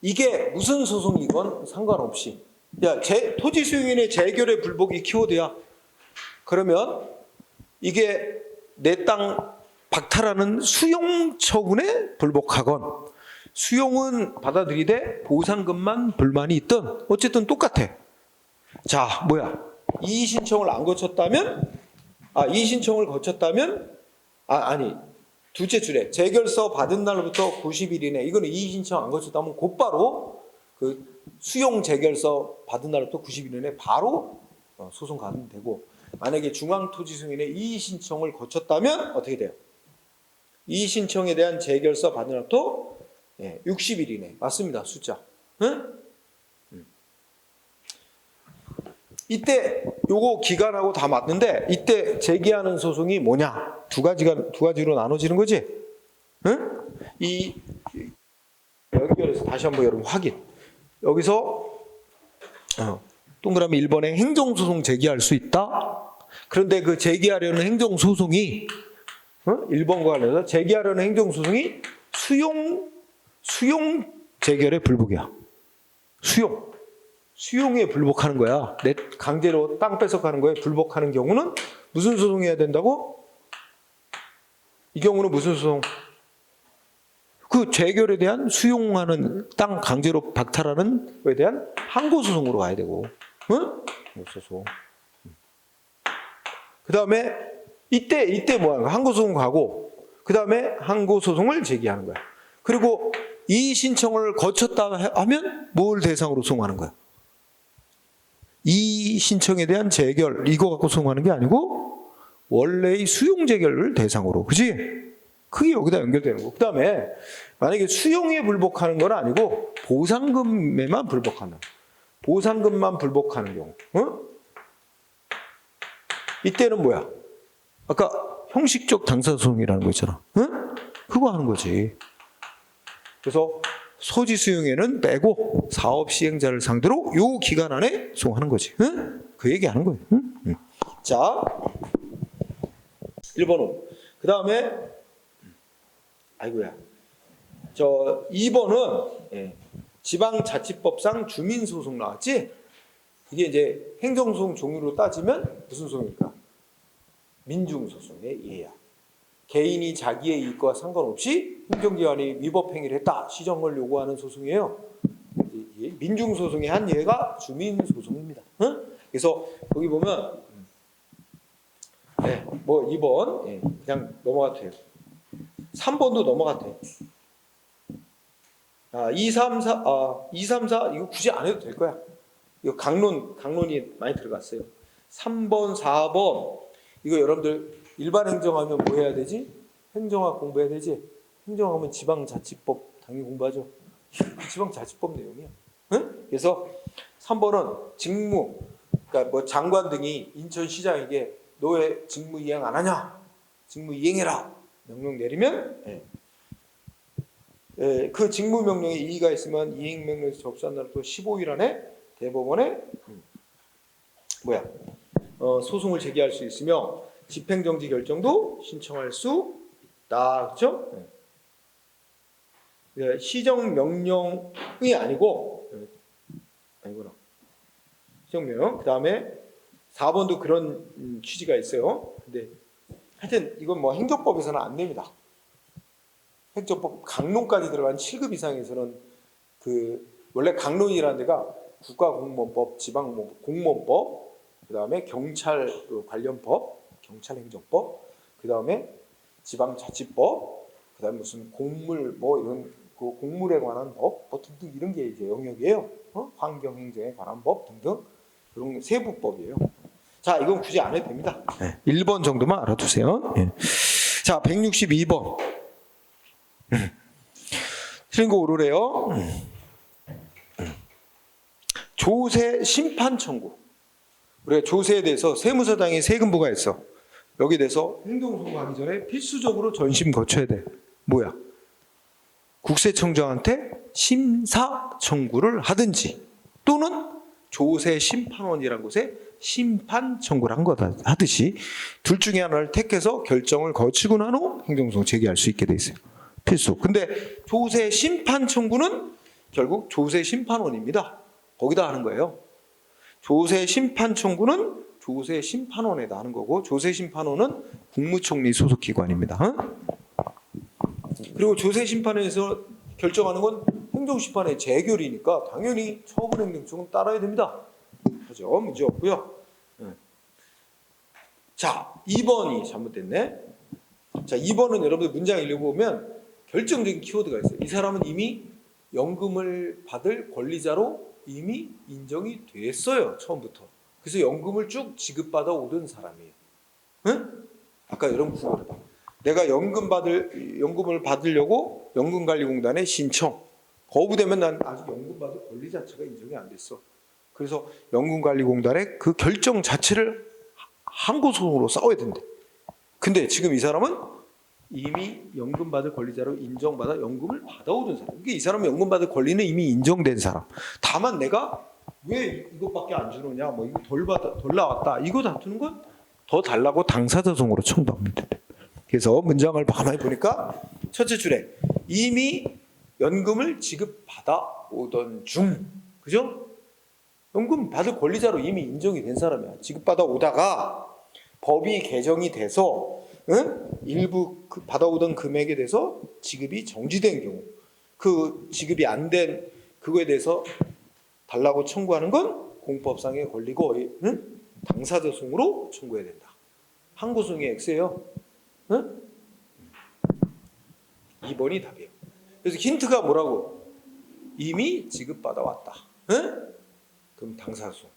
이게 무슨 소송이건 상관없이 야, 토지수용위원회 재결의 불복이 키워드야. 그러면 이게 내 땅 박탈하는 수용 처분에 불복하건 수용은 받아들이되 보상금만 불만이 있든 어쨌든 똑같아. 자, 뭐야? 이의 신청을 안 거쳤다면 이의 신청을 거쳤다면 아니 둘째 줄에 재결서 받은 날부터 90일 이내 이거는 이의 신청 안 거쳤다면 곧바로 그 수용 재결서 받은 날부터 90일 이내 바로 소송 가면 되고 만약에 중앙토지수용위원회 이의 신청을 거쳤다면 어떻게 돼요? 이의 신청에 대한 재결서 받은 날부터 60일 이내 맞습니다. 숫자. 응? 이때 요거 기간하고 다 맞는데 이때 제기하는 소송이 뭐냐? 두 가지로 나눠지는 거지. 응? 이 연결해서 다시 한번 여러분 확인. 여기서 동그라미 1번에 행정소송 제기할 수 있다. 그런데 그 제기하려는 행정소송이 1번과 관련해서 제기하려는 행정소송이 수용 재결의 불복이야. 수용에 불복하는 거야. 내 강제로 땅 뺏어가는 거에 불복하는 경우는 무슨 소송해야 된다고? 이 경우는 무슨 소송? 그 재결에 대한 수용하는 땅 강제로 박탈하는 거에 대한 항고소송으로 가야 되고, 응? 소송. 그 다음에 이때 뭐 하는 거야? 항고소송 가고, 그 다음에 항고소송을 제기하는 거야. 그리고 이 신청을 거쳤다 하면 뭘 대상으로 소송하는 거야? 이 신청에 대한 재결 이거 갖고 소송하는 게 아니고 원래의 수용 재결을 대상으로, 그지? 그게 여기다 연결되는 거. 그 다음에 만약에 수용에 불복하는 건 아니고 보상금에만 불복한다. 보상금만 불복하는 경우, 응? 이때는 뭐야? 아까 형식적 당사소송이라는 거 있잖아. 응? 그거 하는 거지. 그래서 소지 수용에는 빼고 사업 시행자를 상대로 요 기간 안에 소송하는 거지. 응? 그 얘기하는 거예요. 응? 자, 1번은 그 다음에 아이고야. 2번은 지방자치법상 주민소송 나왔지? 이게 이제 행정소송 종류로 따지면 무슨 소송일까? 민중소송의 예야. 개인이 자기의 이익과 상관없이 행정기관이 위법 행위를 했다. 시정을 요구하는 소송이에요. 민중소송의 한 예가 주민소송입니다. 응? 그래서 여기 보면 뭐 2번 그냥 넘어가도 돼요. 3번도 넘어가도 돼요. 2, 3, 4 이거 굳이 안 해도 될 거야. 이거 강론이 많이 들어갔어요. 3번, 4번 이거 여러분들 일반 행정하면 뭐 해야 되지? 행정학 공부해야 되지? 행정하면 지방자치법 당연히 공부하죠. 지방자치법 내용이야. 응? 그래서 3번은 직무, 그러니까 뭐 장관 등이 인천시장에게 너 왜 직무 이행 안 하냐? 직무 이행해라. 명령 내리면 그 직무 명령에 이의가 있으면 이행 명령에서 접수한 날부터 15일 안에 대법원에 소송을 제기할 수 있으며 집행정지 결정도 신청할 수 있다. 그렇죠? 시정 명령이 아니구나. 시정 명령. 그다음에 4번도 그런 취지가 있어요. 근데 하여튼 이건 뭐 행정법에서는 안 됩니다. 행정법 강론까지 들어간 7급 이상에서는 원래 강론이라는 데가 국가공무원법, 지방공무원법, 그다음에 경찰 관련법, 경찰행정법, 그다음에 지방자치법, 그다음에 무슨 공물 이런 그 공물에 관한 법 등등 이런 게 이제 영역이에요. 환경행정에 관한 법 등등 그런 세부법이에요. 자, 이건 굳이 안 해도 됩니다. 1번 정도만 알아두세요. 자, 162번. 틀린 거 오르래요. 조세 심판 청구. 우리가 조세에 대해서 세무서장이 세금부가 있어. 여기에 대해서 행정소송하기 전에 필수적으로 전심 거쳐야 돼. 뭐야? 국세청장한테 심사 청구를 하든지 또는 조세심판원이라는 곳에 심판 청구를 한 거다 하듯이 둘 중에 하나를 택해서 결정을 거치고 난 후 행정소송 제기할 수 있게 돼 있어요. 필수. 근데 조세심판 청구는 결국 조세심판원입니다. 거기다 하는 거예요. 조세심판 청구는 조세심판원에다 하는 거고 조세심판원은 국무총리 소속 기관입니다. 그리고 조세심판원에서 결정하는 건 행정심판의 재결이니까 당연히 처분행정청은 따라야 됩니다. 그죠? 문제 없고요. 자, 2번이 잘못됐네. 자, 2번은 여러분들 문장 읽어보면 결정적인 키워드가 있어요. 이 사람은 이미 연금을 받을 권리자로 이미 인정이 됐어요. 처음부터. 그래서 연금을 쭉 지급받아 오던 사람이에요. 응? 아까 이런 구조를 봐. 내가 연금을 받으려고 연금관리공단에 신청. 거부되면 난 아직 연금 받을 권리 자체가 인정이 안 됐어. 그래서 연금관리공단에 그 결정 자체를 항고소송으로 싸워야 된대. 근데 지금 이 사람은 이미 연금 받을 권리자로 인정받아 연금을 받아오던 사람. 그러니까 이 사람은 연금 받을 권리는 이미 인정된 사람. 다만 내가 왜 이것밖에 안 주느냐, 뭐 이거 덜 나왔다, 이거 다투는 건 더 달라고 당사자송으로 청구합니다. 그래서 문장을 가만히 보니까 첫째 줄에 이미 연금을 지급받아 오던 중, 그죠? 연금 받을 권리자로 이미 인정이 된 사람이야. 지급받아 오다가 법이 개정이 돼서 일부 받아오던 금액에 대해서 지급이 정지된 경우, 그 지급이 안 된 그거에 대해서 달라고 청구하는 건 공법상의 권리고 당사자송으로 청구해야 된다. 항고소송의 X예요. 2번이 답이에요. 그래서 힌트가 뭐라고? 이미 지급받아 왔다. 그럼 당사자송.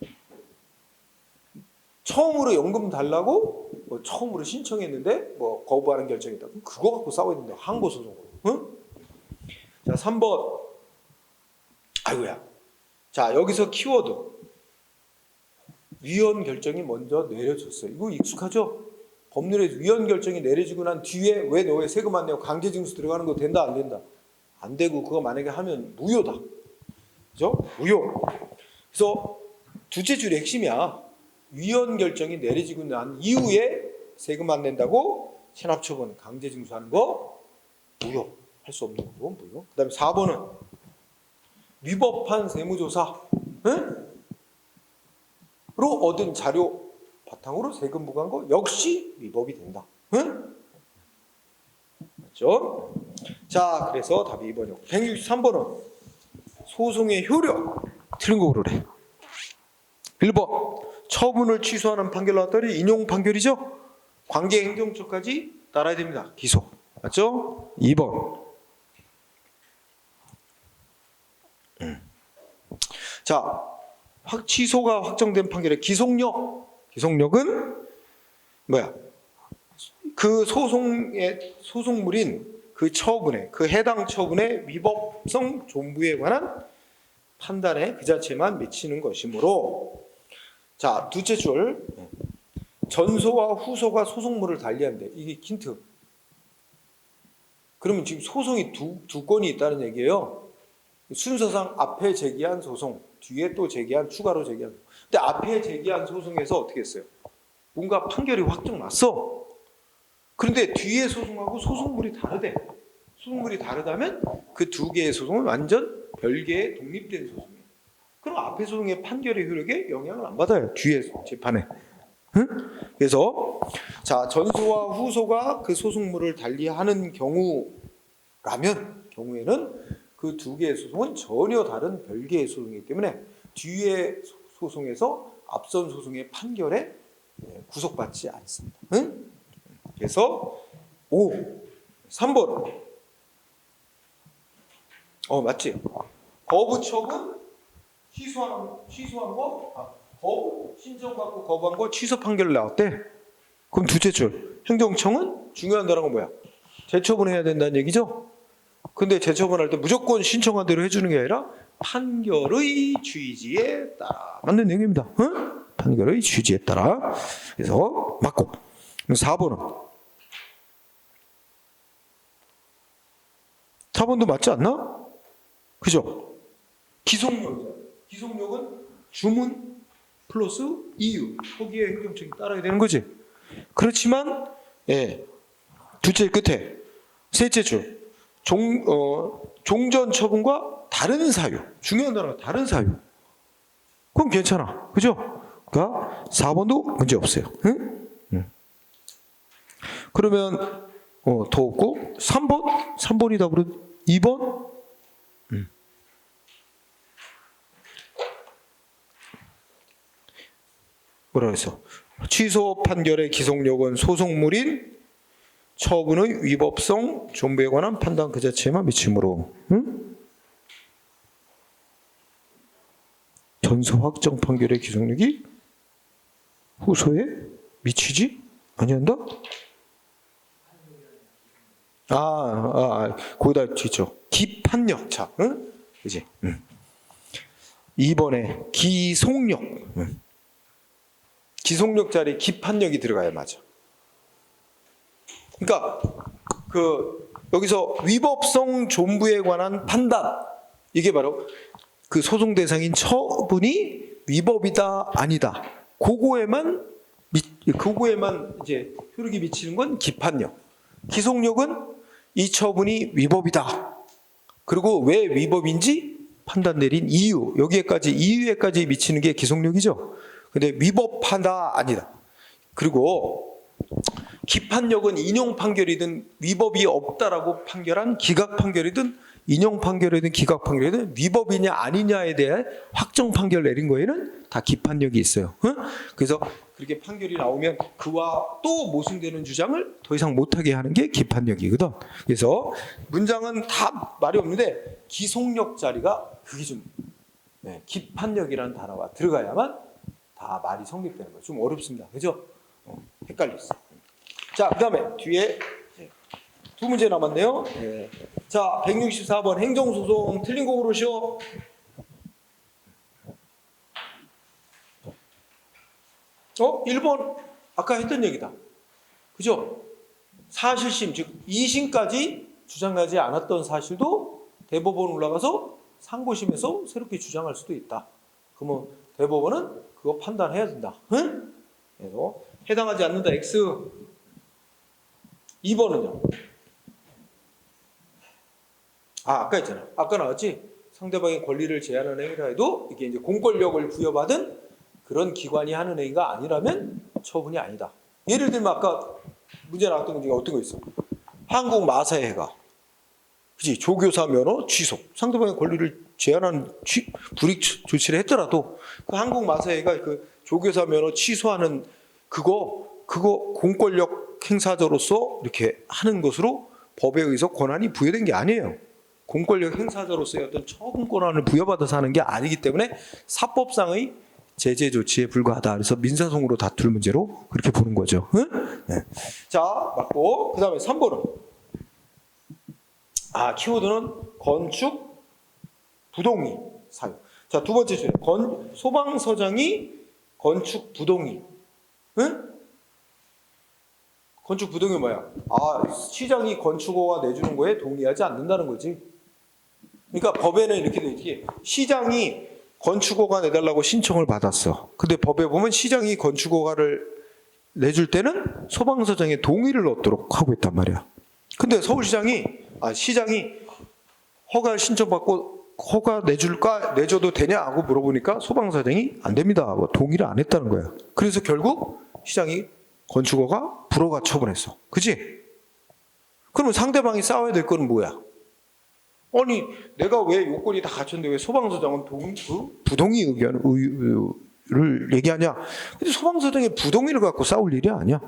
처음으로 연금 달라고 처음으로 신청했는데 거부하는 결정이다. 그럼 그거 갖고 싸워야 된다. 항고소송으로. 자, 3번. 아이고야. 자, 여기서 키워드. 위헌 결정이 먼저 내려졌어요. 이거 익숙하죠? 법률에서 위헌 결정이 내려지고 난 뒤에 왜 너의 세금 안 내고 강제징수 들어가는 거 된다 안 된다? 안 되고 그거 만약에 하면 무효다. 그죠? 무효. 그래서 두째 줄이 핵심이야. 위헌 결정이 내려지고 난 이후에 세금 안 낸다고 체납처분, 강제징수하는 거 무효. 할 수 없는 거고 무효. 그 다음에 4번은 위법한 세무조사 로 얻은 자료 바탕으로 세금 부과한 거 역시 위법이 된다. 맞죠? 자, 그래서 답이 2번이고 163번은 소송의 효력. 틀린 거 그러래. 1번 처분을 취소하는 판결 나왔더니 인용 판결이죠. 관계행정처까지 따라야 됩니다. 기소. 맞죠? 2번. 자, 취소가 확정된 판결의 기속력. 기속력은 뭐야? 그 소송물인 그 처분에, 그 해당 처분의 위법성 존부에 관한 판단에 그 자체만 미치는 것이므로. 자, 두째 줄. 전소와 후소가 소송물을 달리한대. 이게 힌트. 그러면 지금 소송이 두 건이 있다는 얘기예요. 순서상 앞에 제기한 소송, 뒤에 또 제기한, 추가로 제기한 소송. 근데 앞에 제기한 소송에서 어떻게 했어요? 뭔가 판결이 확정 났어. 그런데 뒤에 소송하고 소송물이 다르대. 소송물이 다르다면 그 두 개의 소송은 완전 별개의 독립된 소송이에요. 그럼 앞에 소송의 판결의 효력에 영향을 안 받아요. 뒤에 재판에. 그래서 자, 전소와 후소가 그 소송물을 달리하는 경우에는 그 두 개의 소송은 전혀 다른 별개의 소송이기 때문에 뒤에 소송에서 앞선 소송의 판결에 구속받지 않습니다. 그래서 3번. 맞지? 거부 처분 취소한 거, 거부 신청 받고 거부한 거 취소 판결 나왔대. 그럼 두째 줄. 행정청은 중요한 단어가 뭐야? 재처분해야 된다는 얘기죠. 근데 재처분할 때 무조건 신청한 대로 해주는 게 아니라 판결의 취지에 따라 맞는 얘기입니다. 판결의 취지에 따라. 그래서 맞고. 4번은? 4번도 맞지 않나? 그죠? 기속력이잖아. 기속력은 주문 플러스 이유. 거기에 행정책이 따라야 되는 거지. 그렇지만, 예. 둘째 끝에. 셋째 줄. 종전 처분과 다른 사유. 중요한 단어가 다른 사유. 그럼 괜찮아. 그죠? 그러니까 4번도 문제 없어요. 응? 그러면 더 없고 3번? 3번이 답으로 2번? 뭐라 그랬어? 취소 판결의 기속력은 소송물인 처분의 위법성, 존부에 관한 판단 그 자체에만 미치므로. 응? 전서 확정 판결의 기속력이 후소에 미치지 아니한다? 거기다 뒤죠. 기판력. 자, 응? 그지? 2번에 기속력. 기속력 자리에 기판력이 들어가야 맞아. 그러니까 여기서 위법성 존부에 관한 판단, 이게 바로 그 소송 대상인 처분이 위법이다 아니다. 그거에만 이제 효력이 미치는 건 기판력. 기속력은 이 처분이 위법이다. 그리고 왜 위법인지 판단 내린 이유, 여기에까지 이유에까지 미치는 게 기속력이죠. 근데 위법하다 아니다. 그리고 기판력은 인용 판결이든 위법이 없다라고 판결한 기각 판결이든 인용 판결이든 기각 판결이든 위법이냐 아니냐에 대한 확정 판결 내린 거에는 다 기판력이 있어요. 그래서 그렇게 판결이 나오면 그와 또 모순되는 주장을 더 이상 못하게 하는 게 기판력이거든. 그래서 문장은 다 말이 없는데 기속력 자리가 그 기준. 기판력이라는 단어가 들어가야만 다 말이 성립되는 거예요. 좀 어렵습니다. 그죠? 헷갈렸어. 자, 그 다음에 뒤에 두 문제 남았네요. 자, 164번 행정소송 틀린 거 고르시오. 1번 아까 했던 얘기다. 그죠? 사실심, 즉 2심까지 주장하지 않았던 사실도 대법원 올라가서 상고심에서 새롭게 주장할 수도 있다. 그러면 대법원은 그거 판단해야 된다. 응? 그래서 해당하지 않는다. X. 2번은요. 아까 했잖아. 아까 나왔지? 상대방의 권리를 제한하는 행위라 해도 이게 이제 공권력을 부여받은 그런 기관이 하는 행위가 아니라면 처분이 아니다. 예를 들면 아까 문제 나왔던 것 중에 어떤 거 있어? 한국 마사의 해가. 그치? 조교사 면허 취소. 상대방의 권리를 제한하는 불이익 조치를 했더라도 그 한국 마사회가 그 조교사 면허 취소하는 그거 공권력 행사자로서 이렇게 하는 것으로 법에 의해서 권한이 부여된 게 아니에요. 공권력 행사자로서의 어떤 처분 권한을 부여받아서 하는 게 아니기 때문에 사법상의 제재 조치에 불과하다. 그래서 민사소송으로 다툴 문제로 그렇게 보는 거죠. 응? 네. 자, 맞고 그 다음에 3번은 키워드는 건축 부동의 사유. 자, 두 번째 줄에 소방서장이 건축 부동의. 응? 건축 부동의 뭐야? 시장이 건축허가 내주는 거에 동의하지 않는다는 거지. 그러니까 법에는 이렇게 돼 있지. 시장이 건축허가 내달라고 신청을 받았어. 근데 법에 보면 시장이 건축허가를 내줄 때는 소방서장의 동의를 얻도록 하고 있단 말이야. 근데 서울시장이 시장이 허가 신청받고 허가 내줘도 되냐 하고 물어보니까 소방서장이 안 됩니다. 동의를 안 했다는 거야. 그래서 결국 시장이 건축허가 불허가 처분했어. 그지? 그러면 상대방이 싸워야 될 거는 뭐야? 아니 내가 왜 요건이 다 갖췄는데 왜 소방서장은 부동의 의견을 얘기하냐? 근데 소방서장이 부동의를 갖고 싸울 일이 아니야.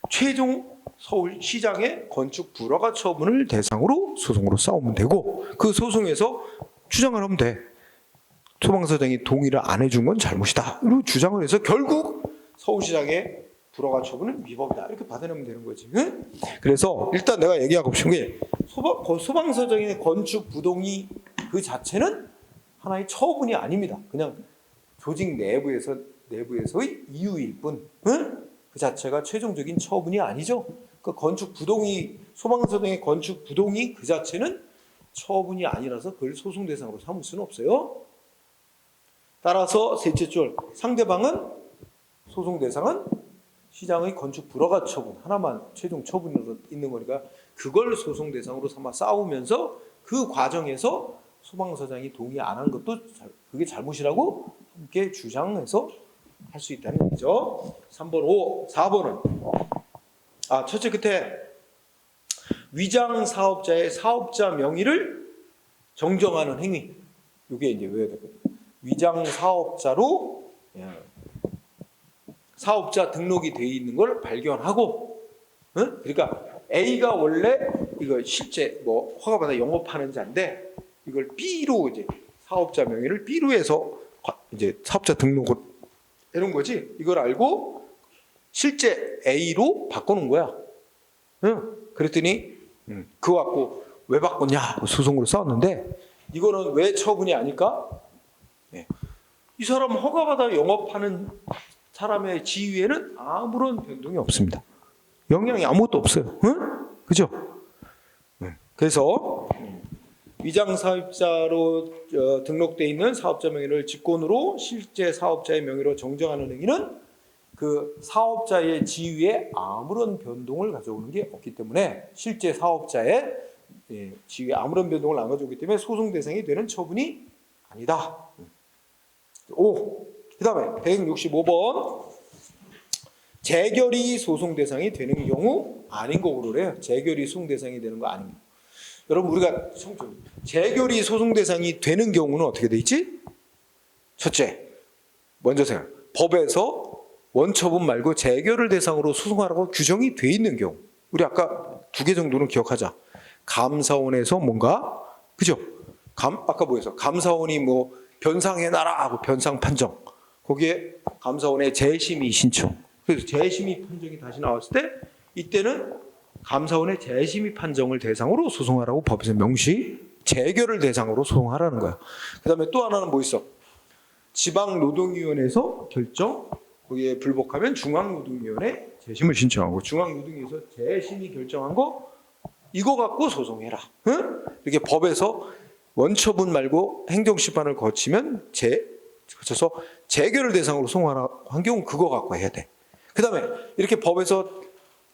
최종 서울시장의 건축 불허가 처분을 대상으로 소송으로 싸우면 되고 그 소송에서 주장을 하면 돼. 소방서장이 동의를 안 해준 건 잘못이다. 그리고 주장을 해서 결국 서울시장의 불허가 처분은 위법이다. 이렇게 받아내면 되는 거지. 응? 그래서 일단 내가 얘기하고 싶은 게 소방서장의 건축 부동의 그 자체는 하나의 처분이 아닙니다. 그냥 조직 내부에서의 이유일 뿐. 응? 그 자체가 최종적인 처분이 아니죠. 그 건축 부동의 소방서장의 건축 부동의 그 자체는 처분이 아니라서 그걸 소송 대상으로 삼을 수는 없어요. 따라서 셋째 줄 상대방은 소송 대상은 시장의 건축 불허가 처분 하나만 최종 처분으로 있는 거니까 그걸 소송 대상으로 삼아 싸우면서 그 과정에서 소방서장이 동의 안 한 것도 그게 잘못이라고 함께 주장해서 할 수 있다는 얘기죠. 3번 5, 4번은 첫째 끝에 위장 사업자의 사업자 명의를 정정하는 행위. 이게 이제 외워야 되거든요. 위장 사업자로 사업자 등록이 돼 있는 걸 발견하고, 그러니까 A가 원래 이거 실제 뭐 허가받아 영업하는 자인데 이걸 B로 이제 사업자 명의를 B로 해서 이제 사업자 등록을 해놓은 거지. 이걸 알고 실제 A로 바꿔놓은 거야. 그랬더니 그거 갖고 왜 바꿨냐 소송으로 싸웠는데 이거는 왜 처분이 아닐까? 이 사람 허가받아 영업하는 사람의 지위에는 아무런 변동이 없습니다. 영향이 아무것도 없어요. 그죠? 그래서 위장 사업자로 등록돼 있는 사업자 명의를 직권으로 실제 사업자의 명의로 정정하는 행위는 그 사업자의 지위에 아무런 변동을 가져오는 게 없기 때문에 실제 사업자의 지위에 아무런 변동을 안 가져오기 때문에 소송 대상이 되는 처분이 아니다. 5. 그 다음에 165번 재결이 소송 대상이 되는 경우 아닌 거고 그래요. 재결이 소송 대상이 되는 거 아닙니다. 여러분 우리가 재결이 소송 대상이 되는 경우는 어떻게 돼 있지? 첫째, 먼저 생각. 법에서 원처분 말고 재결을 대상으로 소송하라고 규정이 돼 있는 경우. 우리 아까 2개 정도는 기억하자. 감사원에서 뭔가 그죠? 아까 뭐였어? 감사원이 뭐 변상해놔라 하고 변상 판정. 거기에 감사원의 재심의 신청. 그래서 재심의 판정이 다시 나왔을 때 이때는 감사원의 재심의 판정을 대상으로 소송하라고 법에서 명시 재결을 대상으로 소송하라는 거야. 그 다음에 또 하나는 뭐 있어? 지방노동위원회에서 결정 거기에 불복하면 중앙노동위원회 재심을 신청하고 중앙노동위에서 재심이 결정한 거 이거 갖고 소송해라. 이렇게 법에서 원처분 말고 행정심판을 거치면 거쳐서 재결을 대상으로 소송하라 한 경우 그거 갖고 해야 돼. 그 다음에 이렇게 법에서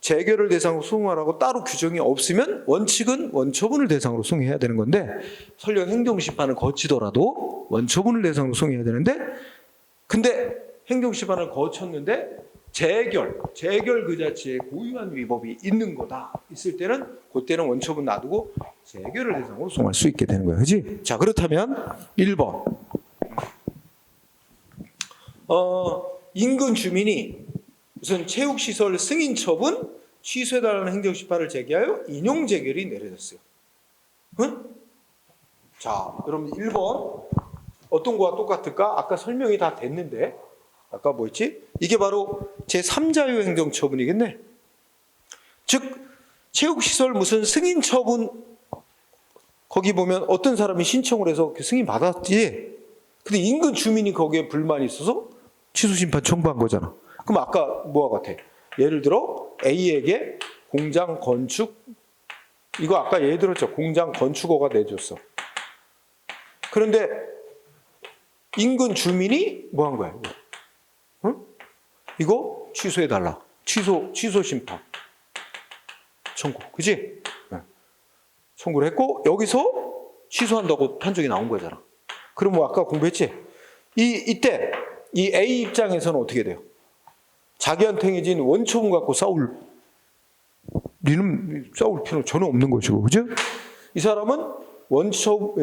재결을 대상으로 소송하라고 따로 규정이 없으면 원칙은 원처분을 대상으로 소송해야 되는 건데 설령 행정심판을 거치더라도 원처분을 대상으로 소송해야 되는데 근데 행정심판을 거쳤는데 재결 그 자체에 고유한 위법이 있는 거다 있을 때는 그때는 원처분 놔두고 재결을 대상으로 소송할 수 있게 되는 거예요. 그렇지? 자 그렇다면 1번 인근 주민이 무슨 체육시설 승인 처분 취소해달라는 행정심판을 제기하여 인용 재결이 내려졌어요. 자, 여러분 1번 어떤 거와 똑같을까? 아까 설명이 다 됐는데 아까 뭐였지? 이게 바로 제3자유 행정처분이겠네. 즉 체육시설 무슨 승인 처분 거기 보면 어떤 사람이 신청을 해서 그 승인 받았지. 근데 인근 주민이 거기에 불만이 있어서 취소심판 청구한 거잖아. 그럼 아까 뭐와 같아? 예를 들어 A에게 공장 건축 이거 아까 예를 들었죠. 공장 건축허가 내줬어. 그런데 인근 주민이 뭐 한 거야? 이거 취소해달라. 취소 심판 청구. 그지? 청구를 했고 여기서 취소한다고 판정이 나온 거잖아. 그럼 뭐 아까 공부했지? 이때 이 A 입장에서는 어떻게 돼요? 자기한테 행해진 원처분 갖고 싸울 필요는 전혀 없는 것이고, 그죠? 이 사람은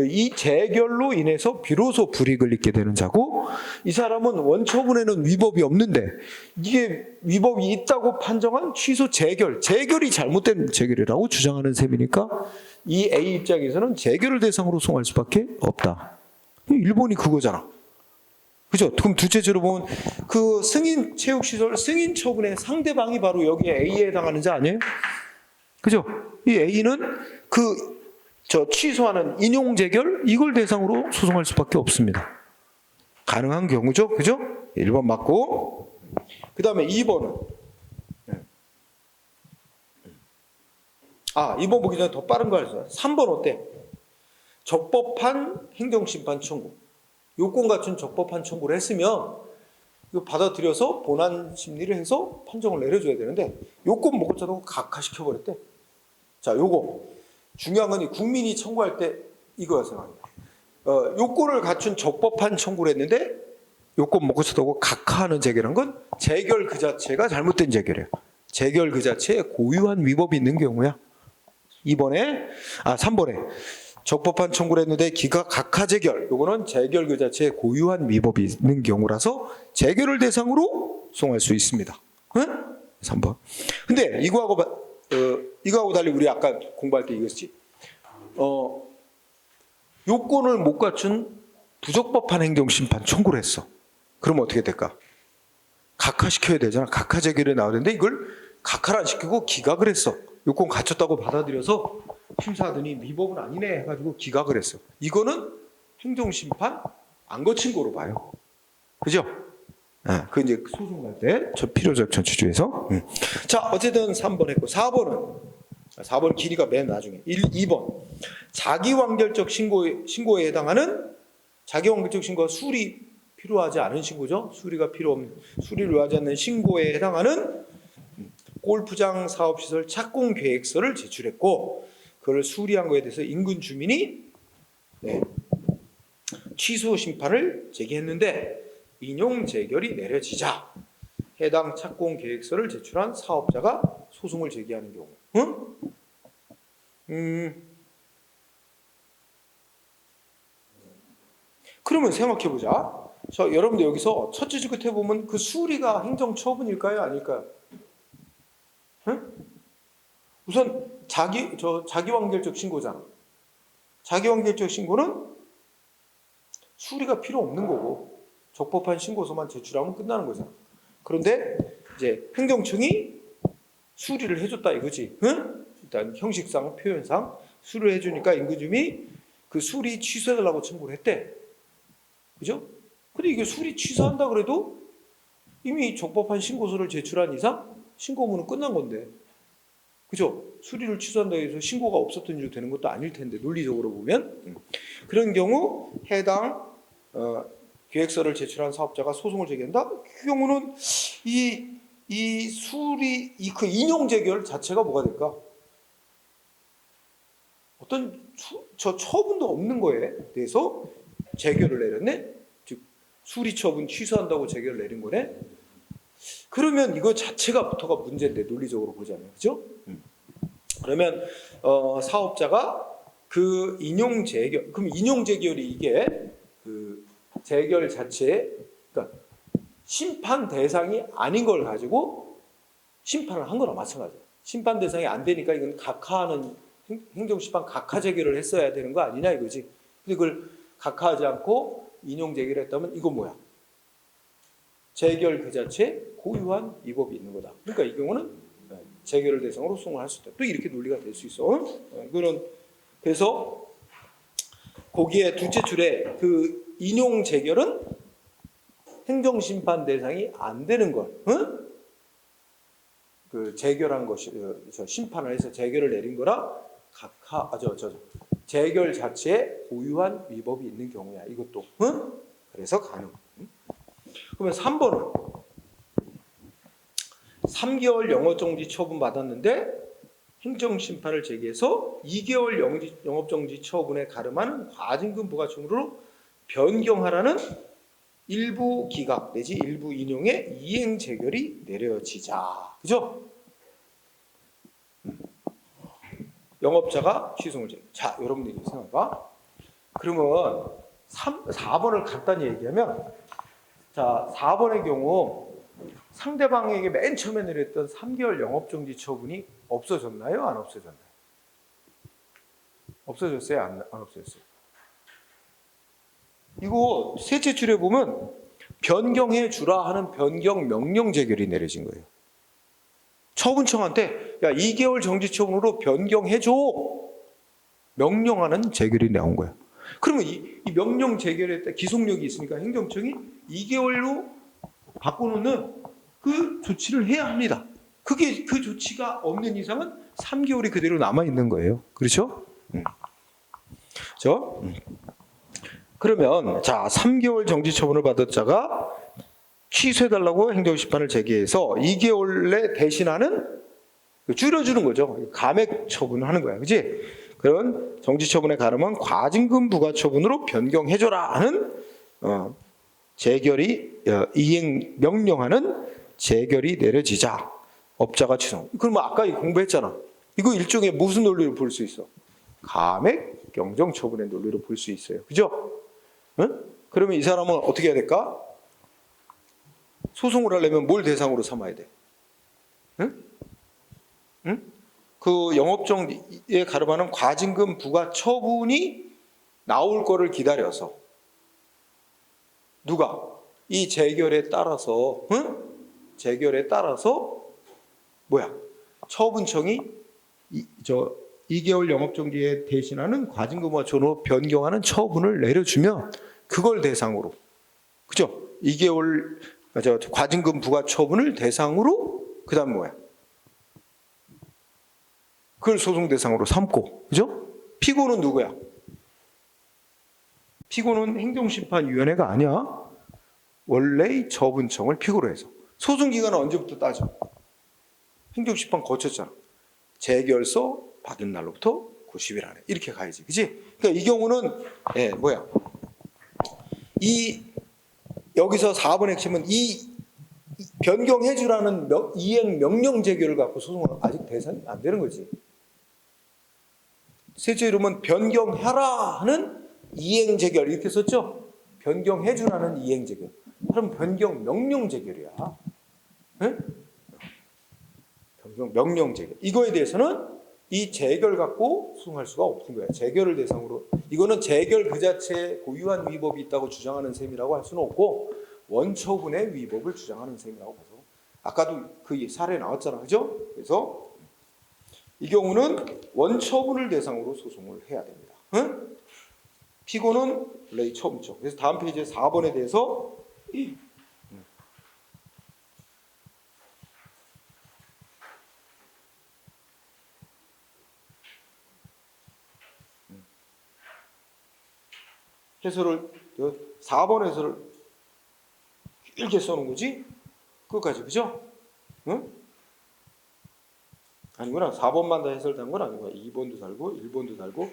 이 재결로 인해서 비로소 불이익을 입게 되는 자고, 이 사람은 원처분에는 위법이 없는데 이게 위법이 있다고 판정한 취소 재결이 잘못된 재결이라고 주장하는 셈이니까 이 A 입장에서는 재결을 대상으로 소송할 수밖에 없다. 일본이 그거잖아. 그죠? 그럼 둘째째로 보면 그 승인 체육시설 승인 처분의 상대방이 바로 여기에 A에 해당하는 자 아니에요? 그죠? 이 A는 취소하는 인용 재결 이걸 대상으로 소송할 수밖에 없습니다. 가능한 경우죠, 그죠? 1번 맞고 그 다음에 2번은 2번 보기 전에 더 빠른 거 알죠? 3번 어때? 적법한 행정심판 청구. 요건 갖춘 적법한 청구를 했으면 이거 받아들여서 본안 심리를 해서 판정을 내려줘야 되는데 요건 못 고쳐도 각하시켜버렸대. 자, 요거 중요한 건 국민이 청구할 때 이거야 생각합니다. 요건을 갖춘 적법한 청구를 했는데 요건 못 고쳐도 각하하는 재결한 건 재결 그 자체가 잘못된 재결이에요. 재결 그 자체에 고유한 위법이 있는 경우야. 3번에 적법한 청구를 했는데 각하 재결, 요거는 재결 그 자체에 고유한 위법이 있는 경우라서 재결을 대상으로 소송할 수 있습니다. 응? 3번. 근데 이거하고 달리 우리 아까 공부할 때 이거였지. 요건을 못 갖춘 부적법한 행정심판 청구를 했어. 그러면 어떻게 될까? 각하시켜야 되잖아. 각하 재결에 나오는데 이걸 각하를 안 시키고 기각을 했어. 요건 갖췄다고 받아들여서 심사하더니 위법은 아니네 해가지고 기각을 했어. 이거는 행정심판 안 거친 거로 봐요. 그죠? 그 이제 소송 갈 때 저 필요적 전치주에서. 자, 어쨌든 3번 했고 4번 길이가 맨 나중에 2번 자기완결적 신고에 해당하는 자기완결적 신고가 수리 필요하지 않은 신고죠. 수리를 하지 않는 신고에 해당하는 골프장 사업시설 착공 계획서를 제출했고 그걸 수리한 거에 대해서 인근 주민이 취소 심판을 제기했는데 인용 재결이 내려지자 해당 착공 계획서를 제출한 사업자가 소송을 제기하는 경우. 그러면 생각해보자. 여러분들 여기서 첫째 줄 끝에 보면 그 수리가 행정처분일까요? 아닐까요? 우선 자기완결적 신고잖아. 자기완결적 신고는 수리가 필요 없는 거고 적법한 신고서만 제출하면 끝나는 거잖아. 그런데 이제 행정청이 수리를 해줬다 이거지. 일단 형식상 표현상 수리를 해주니까 인근주민이 그 수리 취소해달라고 청구를 했대. 그죠? 근데 이게 수리 취소한다 그래도 이미 적법한 신고서를 제출한 이상 신고문은 끝난 건데. 그죠? 수리를 취소한다 해서 신고가 없었던 일로 되는 것도 아닐 텐데 논리적으로 보면. 그런 경우 해당 계획서를 제출한 사업자가 소송을 제기한다? 그 경우는 이 수리 그 인용 재결 자체가 뭐가 될까? 어떤 처분도 없는 거에 대해서 재결을 내렸네. 즉 수리 처분 취소한다고 재결을 내린 거네. 그러면 이거 자체가부터가 문제인데 논리적으로 보자면, 그죠? 그러면 사업자가 그 인용 재결, 그럼 인용 재결이 이게 그 재결 자체에 그러니까 심판 대상이 아닌 걸 가지고 심판을 한 거랑 마찬가지예요. 심판 대상이 안 되니까 이건 각하하는 행정심판 각하 재결을 했어야 되는 거 아니냐 이거지. 근데 그걸 각하하지 않고 인용 재결을 했다면 이건 뭐야? 재결 그 자체에 고유한 위법이 있는 거다. 그러니까 이 경우는 재결을 대상으로 소송을 할 수 있다. 또 이렇게 논리가 될 수 있어. 이거는 그래서 거기에 둘째 줄에 그 인용 재결은 행정심판 대상이 안 되는 것. 그 재결한 것이 심판을 해서 재결을 내린 거라 재결 자체에 고유한 위법이 있는 경우야. 이것도. 그래서 가능. 그러면 3번은 3개월 영업정지 처분 받았는데 행정심판을 제기해서 2개월 영업정지 처분에 가름하는 과징금 부과청구로 변경하라는 일부 기각 내지 일부 인용의 이행 재결이 내려지자. 그죠? 영업자가 취소를 제기. 자, 여러분들이 생각해봐. 그러면 4번을 간단히 얘기하면 자, 4번의 경우 상대방에게 맨 처음에 내렸던 3개월 영업정지 처분이 없어졌나요? 안 없어졌나요? 없어졌어요? 안 없어졌어요? 이거 셋째 줄에 보면 변경해 주라 하는 변경 명령 재결이 내려진 거예요. 처분청한테 야 2개월 정지 처분으로 변경해 줘 명령하는 재결이 나온 거예요. 그러면 이 명령 재결에 따라 기속력이 있으니까 행정청이 2개월로 바꿔놓는 그 조치를 해야 합니다. 그게 그 조치가 없는 이상은 3개월이 그대로 남아 있는 거예요. 그렇죠? 그렇죠? 그러면 자, 3개월 정지 처분을 받은 자가 취소해달라고 행정심판을 제기해서 2개월 내 대신하는 줄여주는 거죠. 감액 처분을 하는 거야. 그지? 그런 정지 처분에 가름은 과징금 부과 처분으로 변경해줘라 하는 재결이 이행 명령하는 재결이 내려지자 업자가 취소. 그러면 아까 공부했잖아. 이거 일종의 무슨 논리로 볼 수 있어? 감액 경정 처분의 논리로 볼 수 있어요. 그죠? 응? 그러면 이 사람은 어떻게 해야 될까? 소송을 하려면 뭘 대상으로 삼아야 돼? 응? 응? 그 영업정지에 가름하는 과징금 부과 처분이 나올 거를 기다려서 누가? 이 재결에 따라서 재결에 따라서 뭐야? 처분청이 2개월 영업정지에 대신하는 과징금과 전후 변경하는 처분을 내려주면 그걸 대상으로, 그죠? 2개월 과징금 부과 처분을 대상으로 그다음 뭐야? 그걸 소송 대상으로 삼고, 그죠? 피고는 누구야? 피고는 행정심판위원회가 아니야. 원래 처분청을 피고로 해서. 소송 기간은 언제부터 따져? 행정심판 거쳤잖아. 재결서 받은 날로부터 90일 안에 이렇게 가야지, 그지? 그러니까 이 경우는 뭐야? 이 여기서 4번 핵심은 이 변경해주라는 이행 명령 재결을 갖고 소송은 아직 대상이 안 되는 거지. 세제 이름은 변경하라 하는 이행 재결 이렇게 썼죠? 변경해주라는 이행 재결. 그럼 변경 명령 재결이야. 네? 변경 명령 재결. 이거에 대해서는 이 재결 갖고 소송할 수가 없는 거야. 재결을 대상으로. 이거는 재결 그 자체에 고유한 위법이 있다고 주장하는 셈이라고 할 수는 없고 원처분의 위법을 주장하는 셈이라고 봐서 아까도 그 사례 나왔잖아, 그죠? 그래서 이 경우는 원처분을 대상으로 소송을 해야 됩니다. 응? 피고는 원래 처분청. 그래서 다음 페이지에 4번에 대해서 해설을 4번 해설을 길게 써놓은 거지? 끝까지, 그죠? 응? 아니구나. 4번만 다 해설된 건 아니구나. 2번도 달고 1번도 달고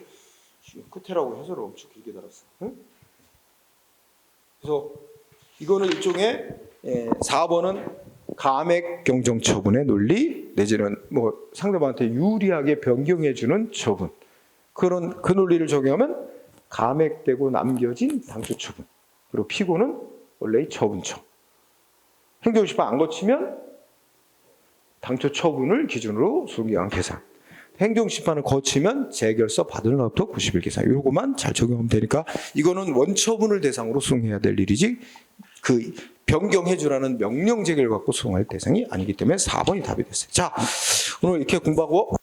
끝에라고 해설을 엄청 길게 달았어. 응? 그래서 이거는 일종의 4번은 감액 경정 처분의 논리 내지는 뭐 상대방한테 유리하게 변경해주는 처분. 그런 그 논리를 적용하면 감액되고 남겨진 당초 처분. 그리고 피고는 원래의 처분청. 행정심판 안 거치면 당초 처분을 기준으로 소송기간 계산. 행정심판을 거치면 재결서 받을 날부터 90일 계산. 이거만 잘 적용하면 되니까 이거는 원처분을 대상으로 소송해야 될 일이지 그 변경해주라는 명령 재결 갖고 소송할 대상이 아니기 때문에 4번이 답이 됐어요. 자, 오늘 이렇게 공부하고